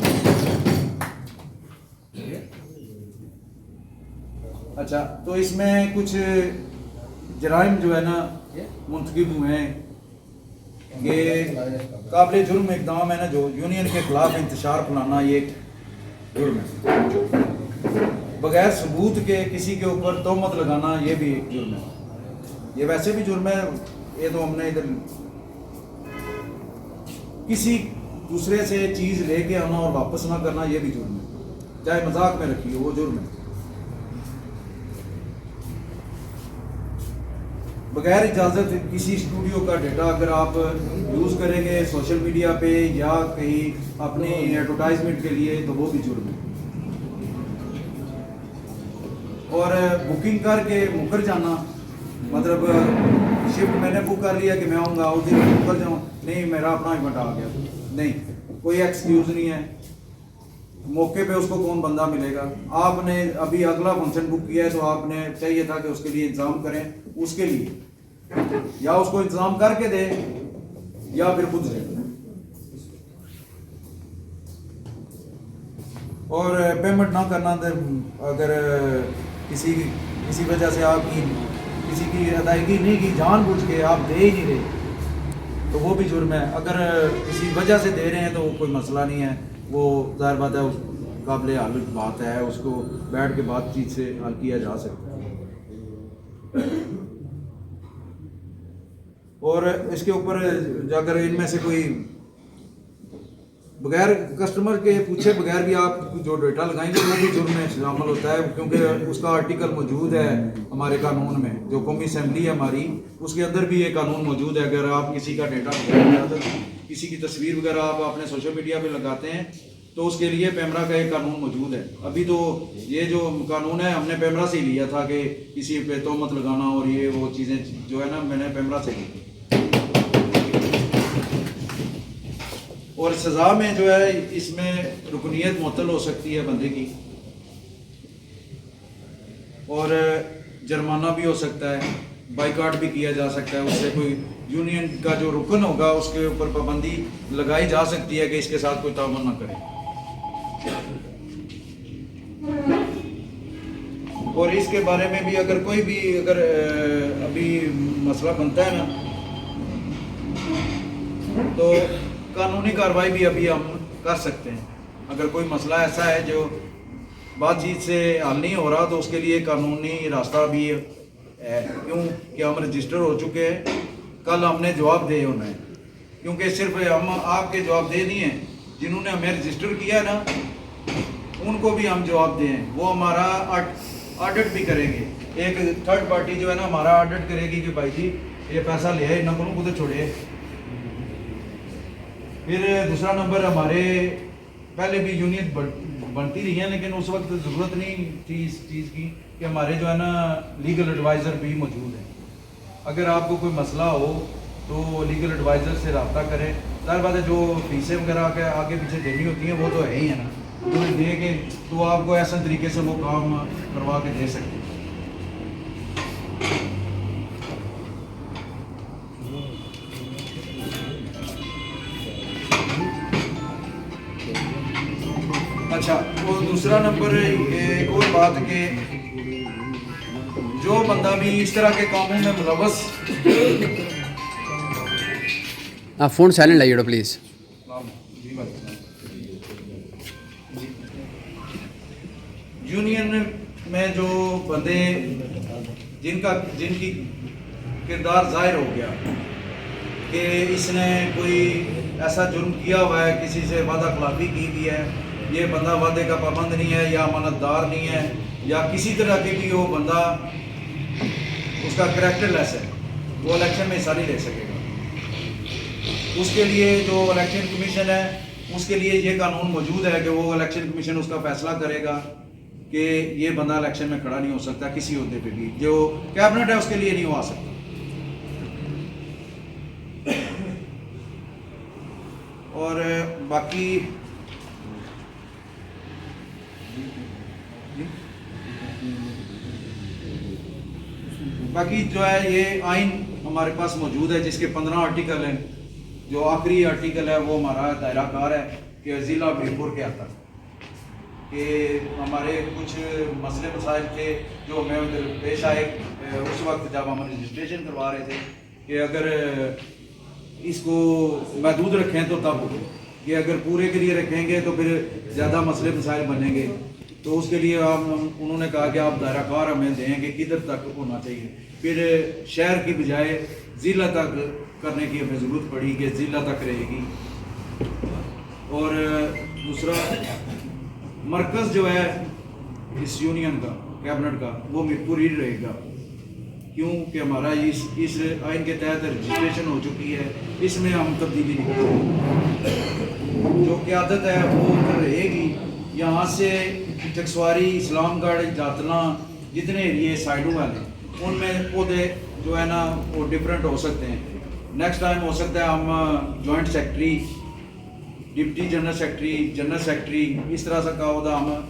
اچھا, تو اس میں کچھ جرائم جو ہے نا منتخب ہوئے ہیں کہ قابل جرم اقدام ہے نا, جو یونین کے خلاف انتشار پھیلانا, یہ ایک جرم ہے. بغیر ثبوت کے کسی کے اوپر تہمت لگانا, یہ بھی ایک جرم ہے. یہ ویسے بھی جرم ہے, یہ تو ہم نے ادھر کسی دوسرے سے چیز لے کے آنا اور واپس نہ کرنا, یہ بھی جرم ہے, چاہے مذاق میں رکھیے, وہ جرم ہے. بغیر اجازت کسی اسٹوڈیو کا ڈیٹا اگر آپ یوز کریں گے سوشل میڈیا پہ یا کہیں اپنی ایڈورٹائزمنٹ کے لیے, تو وہ بھی جرم ہے. اور بکنگ کر کے مکر جانا, مطلب شفٹ میں نے بک کر لیا کہ میں آؤں گا, اس دن میں مکر جاؤں, نہیں میرا اپنا ایونٹ آ گیا, نہیں, کوئی ایکسکیوز نہیں ہے. موقع پہ اس کو کون بندہ ملے گا. آپ نے ابھی اگلا فنکشن بک کیا ہے تو آپ نے چاہیے تھا کہ اس کے لیے انتظام کریں, اس کے لیے یا اس کو انتظام کر کے دیں یا پھر خود سے. اور پیمنٹ نہ کرنا, اگر کسی وجہ سے آپ کی کسی کی ادائیگی نہیں کی, جان بوجھ کے آپ دے ہی نہیں رہے, تو وہ بھی جرم ہے. اگر کسی وجہ سے دے رہے ہیں تو کوئی مسئلہ نہیں ہے, وہ ظاہر بات ہے, قابل حل بات ہے, اس کو بیٹھ کے بات چیت سے حل کیا جا سکتا ہے. اور اس کے اوپر اگر ان میں سے کوئی بغیر کسٹمر کے پوچھے بغیر بھی آپ جو ڈیٹا لگائیں گے وہ بھی جرم میں شامل ہوتا ہے, کیونکہ اس کا آرٹیکل موجود ہے ہمارے قانون میں, جو قومی اسمبلی ہے ہماری, اس کے اندر بھی یہ قانون موجود ہے. اگر آپ کسی کا ڈیٹا, کسی کی تصویر وغیرہ آپ اپنے سوشل میڈیا پہ لگاتے ہیں تو اس کے لیے پیمرا کا ایک قانون موجود ہے. ابھی تو یہ جو قانون ہے ہم نے پیمرا سے ہی لیا تھا کہ کسی پہ تہمت لگانا اور یہ وہ چیزیں جو ہے نا, میں نے پیمرا سے لی. اور سزا میں جو ہے اس میں رکنیت معطل ہو سکتی ہے بندے کی, اور جرمانہ بھی ہو سکتا ہے, بائیکاٹ بھی کیا جا سکتا ہے. اس سے کوئی یونین کا جو رکن ہوگا اس کے اوپر پابندی لگائی جا سکتی ہے کہ اس کے ساتھ کوئی تعاون نہ کرے. اور اس کے بارے میں بھی اگر کوئی بھی اگر ابھی مسئلہ بنتا ہے نا, تو قانونی کارروائی بھی ابھی ہم کر سکتے ہیں. اگر کوئی مسئلہ ایسا ہے جو بات چیت سے حل نہیں ہو رہا تو اس کے لیے قانونی راستہ بھی ہے. کیوں کہ ہم رجسٹر ہو چکے ہیں, کل ہم نے جواب دے ہونا ہے, کیونکہ صرف ہم آپ کے جواب دے دیے ہیں, جنہوں نے ہمیں رجسٹر کیا ہے نا ان کو بھی ہم جواب دیں. وہ ہمارا آڈٹ بھی کریں گے, ایک تھرڈ پارٹی جو ہے نا ہمارا آڈٹ کرے گی کہ بھائی جی یہ پیسہ لے آئے, نہ کو تو چھوڑے. پھر دوسرا نمبر, ہمارے پہلے بھی یونین بنتی رہی ہیں لیکن اس وقت ضرورت نہیں تھی اس چیز کی کہ ہمارے جو ہے نا لیگل ایڈوائزر بھی موجود ہیں. اگر آپ کو کوئی مسئلہ ہو تو لیگل ایڈوائزر سے رابطہ کریں. ظاہر بات ہے جو فیسیں وغیرہ کے آگے پیچھے دینی ہوتی ہیں وہ تو ہے ہی ہے نا, تو دے کے تو آپ کو ایسا طریقے سے وہ کام کروا کے دے سکتے ہیں. दूसरा नंबर एक और बात कि जो बंदा भी इस तरह के कामों में मुलव्वस आप फ़ोन साइलेंट लाइए प्लीज़। यूनियन में जो बंदे जिनकी किरदार ज़ाहिर हो गया कि इसने कोई ऐसा जुर्म किया हुआ है, किसी से वादा खिलाफी की हुई है, ये बंदा वादे का पाबंद नहीं है या अमानतदार नहीं है या किसी तरह की भी वो बंदा उसका करैक्टर लेस है, वो इलेक्शन में हिस्सा नहीं ले सकेगा। उसके लिए जो इलेक्शन कमीशन है उसके लिए ये कानून मौजूद है कि वो इलेक्शन कमीशन उसका फैसला करेगा कि ये बंदा इलेक्शन में खड़ा नहीं हो सकता किसी ओहदे पे भी, जो कैबिनेट है उसके लिए नहीं हो आ सकता। और बाकी जो है ये आइन हमारे पास मौजूद है जिसके 15 आर्टिकल हैं। जो आखिरी आर्टिकल है वो हमारा दायरा कार है कि ज़िला मीरपुर के आता कि हमारे कुछ मसले मसाइल थे जो हमें उधर पेश आए उस वक्त जब हम रजिस्ट्रेशन करवा रहे थे कि अगर इसको महदूद रखें तो तब कि अगर पूरे के लिए रखेंगे तो फिर ज़्यादा मसले मसाइल बनेंगे। तो उसके लिए उन्होंने कहा कि आप दायरा कार हमें दें कि किधर तक होना चाहिए। फिर शहर की बजाय ज़िला तक करने की हमें ज़रूरत पड़ी कि ज़िला तक रहेगी। और दूसरा मरकज़ जो है इस यूनियन का कैबिनेट का वो मीरपुर ही रहेगा, क्योंकि हमारा इस आइन के तहत रजिस्ट्रेशन हो चुकी है, इसमें हम तब्दीली नहीं करेंगे। जो क़यादत है वो उधर रहेगी। यहाँ से चकसवारी, इस्लामगढ़, जातना जितने एरिए साइडों वाले उनमें पौधे जो है ना वो डिफरेंट हो सकते हैं। नेक्स्ट टाइम हो सकता है हम joint secretary, deputy general secretary इस तरह का अहदा हम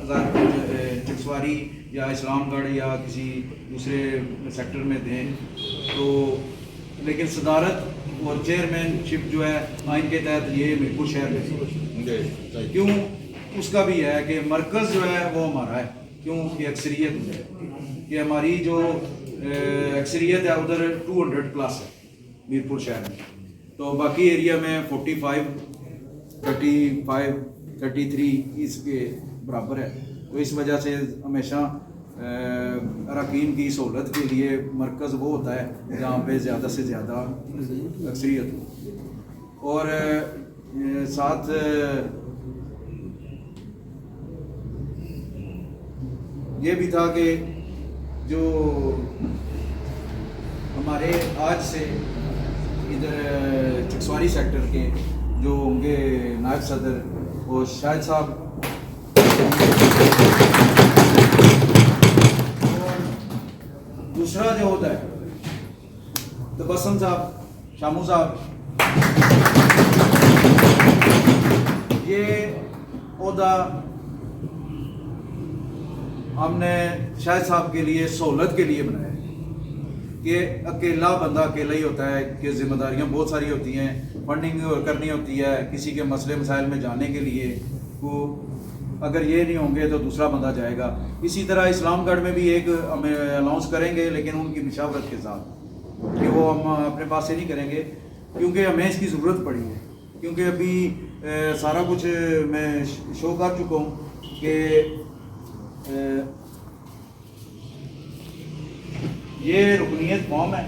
चकसवारी या इस्लामगढ़ या किसी दूसरे सेक्टर में दें। तो लेकिन सदारत और चेयरमैनशिप जो है आइन के तहत ये मीरपुर शहर में, क्यों उसका भी है कि मरकज़ जो है वो हमारा है, क्योंकि अक्सरियत है कि हमारी जो अक्सरियत है उधर 200 प्लस है मीरपुर शहर में। तो बाकी एरिया में 45, 35, 33 इसके बराबर है। तो इस वजह से हमेशा अरकान की सहूलत के लिए मरकज़ वो होता है जहाँ पे ज़्यादा से ज़्यादा अक्सरियत हो। और साथ ये भी था कि जो हमारे आज से इधर चकसवारी सेक्टर के जो होंगे नायब सदर और शाहिद साहब, और दूसरा जो होता है तबस्सुम साहब, शामू साहब, ये ओहदा हमने शाहिद साहब के लिए सहूलत के लिए बनाया कि अकेला बंदा अकेला ही होता है कि जिम्मेदारियां बहुत सारी होती हैं, फंडिंग करनी होती है किसी के मसले मसाइल में जाने के लिए, वो अगर ये नहीं होंगे तो दूसरा बंदा जाएगा। इसी तरह इस्लामगढ़ में भी एक हमें अनाउंस करेंगे लेकिन उनकी मशावरत के साथ कि वो हम अपने पास से नहीं करेंगे क्योंकि हमें इसकी ज़रूरत पड़ी है। क्योंकि अभी सारा कुछ मैं शो कर चुका हूँ कि ये रुकनीत फॉर्म है,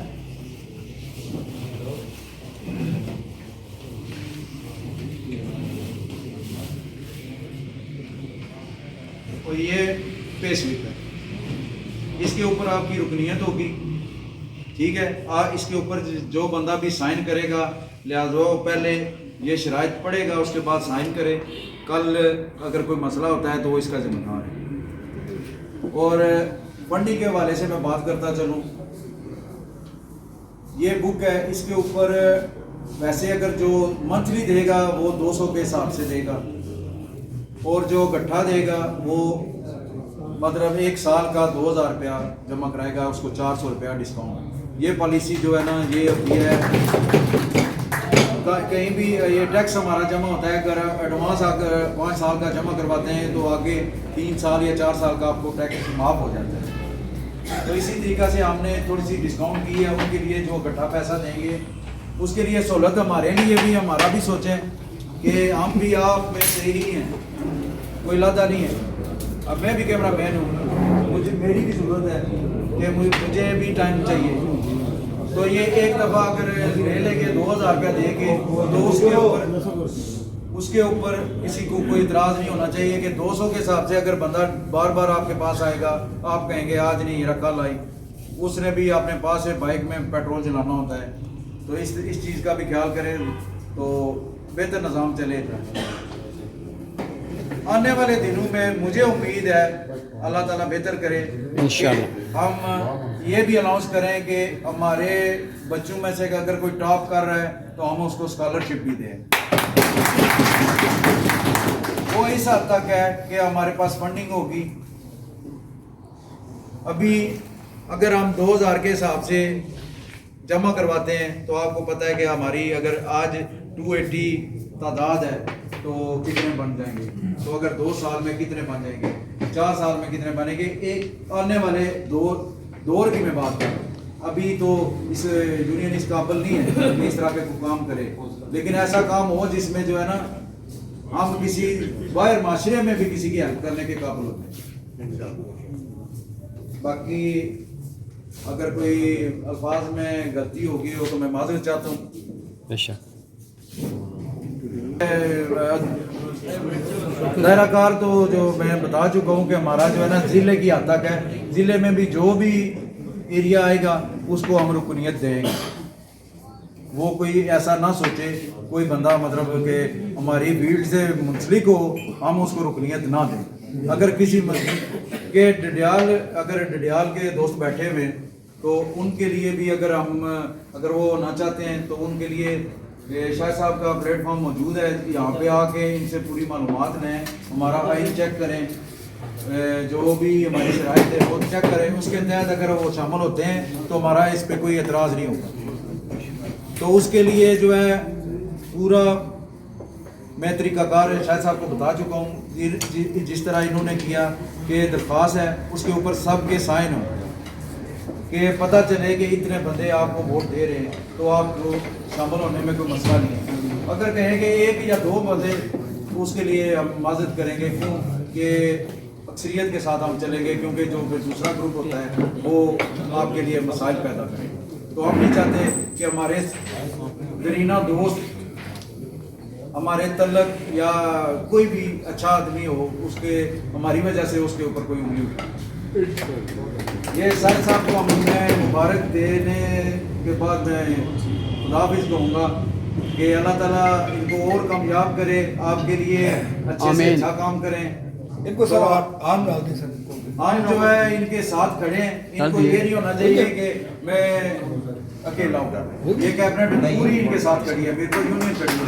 और ये पे स्लिप है, इसके ऊपर आपकी रुकनीत होगी, ठीक है। इसके ऊपर जो बंदा भी साइन करेगा लिहाजा वो पहले ये शराइत पढ़ेगा उसके बाद साइन करे, कल अगर कोई मसला होता है तो वो इसका जिम्मेदार है। और फंडिंग के हवाले से मैं बात करता चलूँ, ये बुक है, इसके ऊपर वैसे अगर जो मंथली देगा वो 200 के हिसाब से देगा और जो गट्ठा देगा वो मतलब एक साल का 2000 रुपया जमा कराएगा, उसको 400 रुपया डिस्काउंट। ये पॉलिसी जो है ना ये होती है कहीं भी ये टैक्स हमारा जमा होता है, अगर एडवांस अगर 5 साल का जमा करवाते हैं तो आगे 3 साल या 4 साल का आपको टैक्स माफ़ हो जाता है। तो इसी तरीक़ा से हमने थोड़ी सी डिस्काउंट की है उनके लिए जो इकट्ठा पैसा देंगे, उसके लिए सहूलत हमारे लिए भी, हमारा भी सोचें कि हम भी आप में से ही हैं, कोई लादा नहीं है। अब मैं भी कैमरा मैन हूँ, मुझे मेरी भी ज़रूरत है कि मुझे भी टाइम चाहिए। तो ये एक दफ़ा अगर ले लेके 2000 रुपया दे के तो उसके ऊपर किसी को कोई इतराज़ नहीं होना चाहिए कि 200 के हिसाब से अगर बंदा बार बार आपके पास आएगा, आप कहेंगे आज नहीं रखा लाई, उसने भी अपने पास से बाइक में पेट्रोल चलाना होता है। तो इस चीज़ का भी ख्याल करें तो बेहतर निज़ाम चले। आने वाले दिनों में मुझे उम्मीद है अल्लाह ताला बेहतर करे, इंशाअल्लाह। हम ये भी अनाउंस करें कि हमारे बच्चों में से अगर कोई टॉप कर रहा है तो हम उसको स्कॉलरशिप भी दें। वो इस हद तक है कि हमारे पास फंडिंग होगी। अभी अगर हम 2000 के हिसाब से जमा करवाते हैं तो आपको पता है कि हमारी अगर आज 280 तादाद है तो कितने बन जाएंगे, तो अगर 2 साल में कितने बन जाएंगे, 4 साल में कितने बनेंगे, एक आने वाले दौर की मैं बात कर रहा हूँ। अभी तो इस यूनियन इस काबिल नहीं है कि इस तरह के काम करे, लेकिन ऐसा काम हो जिसमें जो है ना हम किसी बाहर माशरे में भी किसी की हेल्प करने के काबिल होते हैं। बाकी अगर कोई अल्फाज में गलती होगी हो तो मैं माजरत चाहता हूँ। बेशक दायराकार तो जो मैं बता चुका हूँ कि हमारा जो है ना ज़िले की हद तक है, ज़िले में भी जो भी एरिया आएगा उसको हम रुकनीत देंगे। वो कोई ऐसा ना सोचे कोई बंदा मतलब कि हमारी फील्ड से मुंसलिक हो हम उसको रुकनीत ना दें। अगर किसी के डडियाल के दोस्त बैठे हुए तो उनके लिए भी अगर वो ना चाहते हैं तो उनके लिए शाह साहब का प्लेटफॉर्म मौजूद है, यहाँ पे आके इनसे पूरी मालूमात लें, हमारा आइन चेक करें, जो भी हमारी शराइत है वो चेक करें, उसके तहत अगर वो शामिल होते हैं तो हमारा इस पर कोई एतराज़ नहीं होगा। तो उसके लिए जो है पूरा मैं तरीक़ाकार शाह साहब को बता चुका हूँ। जिस तरह इन्होंने किया कि दरख्वास्त है उसके ऊपर सबके साइन हो कि पता चले कि इतने बंदे आपको वोट दे रहे हैं तो आपको शामिल होने में कोई मसला नहीं है। अगर कहें कि 1 या 2 बंदे तो उसके लिए हम माजरत करेंगे, क्यों कि अक्सरियत के साथ हम चलेंगे, क्योंकि जो फिर दूसरा ग्रुप होता है वो आपके लिए मसाइल पैदा करेगा। तो हम नहीं चाहते कि हमारे दरीना दोस्त, हमारे तलक या कोई भी अच्छा आदमी हो उसके हमारी वजह से उसके ऊपर कोई उंगली उठाए। ये साहिब साहब को मैं मुबारक देने के बाद मैं खुदाफिज कहूँगा कि अल्लाह ताला इनको और कामयाब करे, आपके लिए अच्छे से अच्छा काम करें। इनको सर आम डाल दें सर, आम जो है इनके साथ खड़े हैं। इनको ये नहीं होना चाहिए कि मैं अकेला हूँ, ये कैबिनेट पूरी इनके साथ खड़ी है, बिल्कुल यूनियन खड़ी है।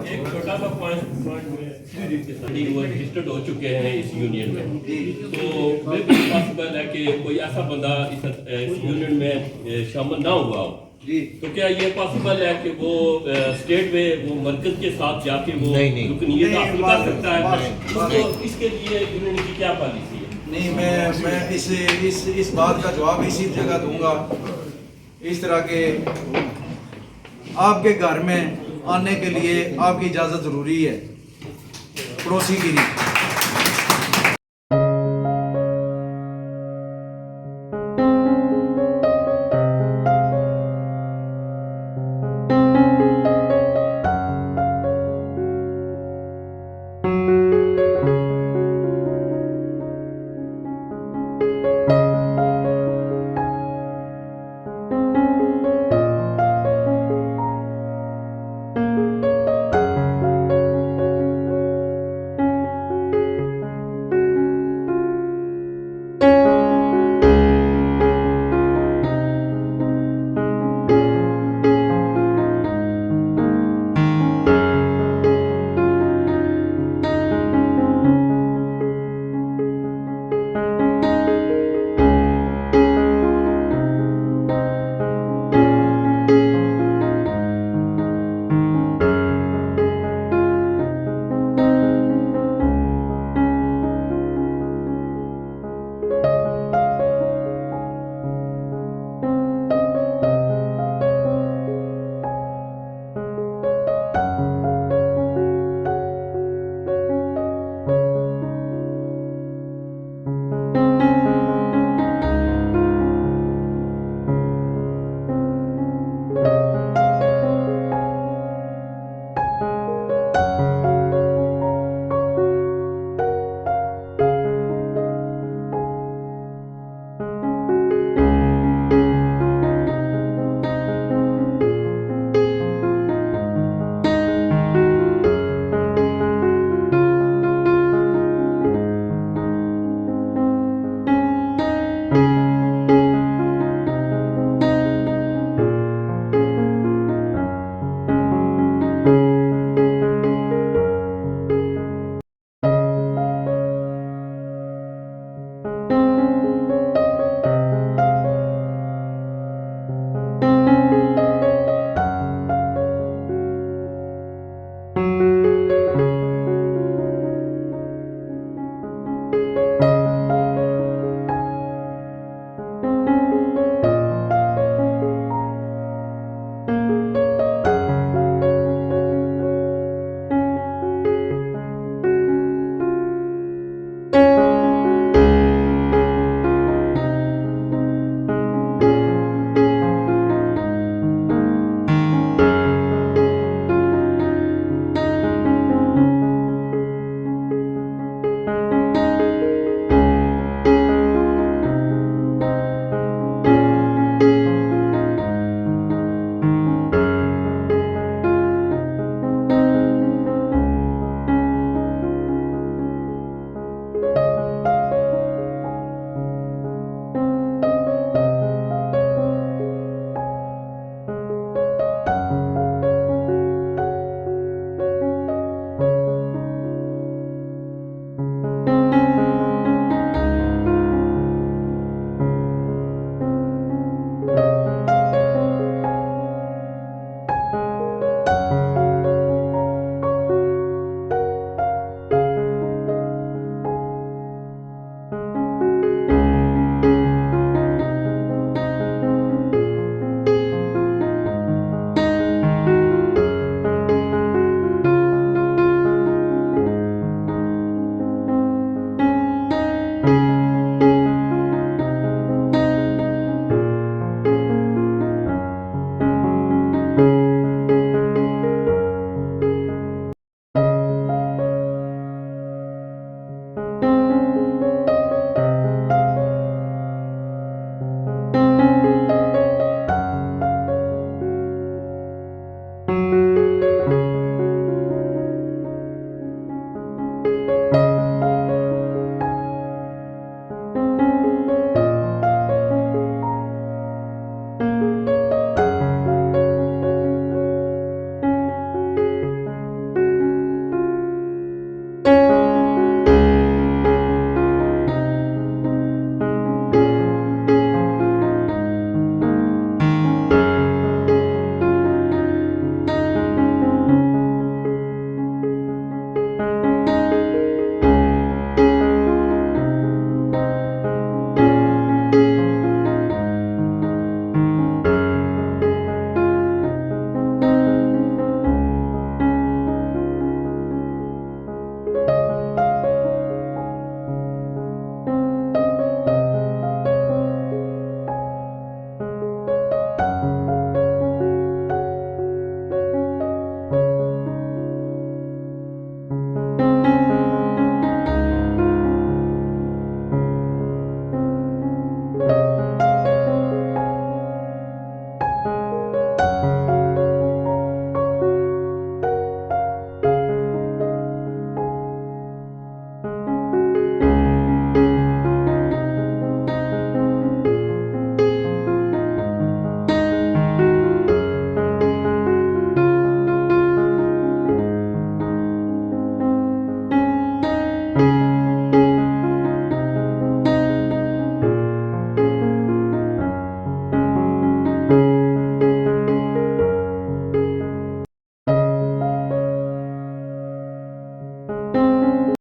एक छोटा सा पॉइंट वो रजिस्टर्ड हो चुके हैं इस यूनियन में, तो मैं भी पॉसिबल है कि कोई ऐसा बंदा इस यूनियन में शामिल ना हुआ हो, तो क्या ये पॉसिबल है कि वो स्टेट में वो मरकज के साथ जाके वो रुकनीत हासिल कर सकता है? तो इसके लिए यूनियन की क्या पॉलिसी है? नहीं, मैं इस बात का जवाब इसी जगह दूंगा। इस तरह के आपके घर में आने के लिए आपकी इजाज़त ज़रूरी है, पड़ोसी की नहीं।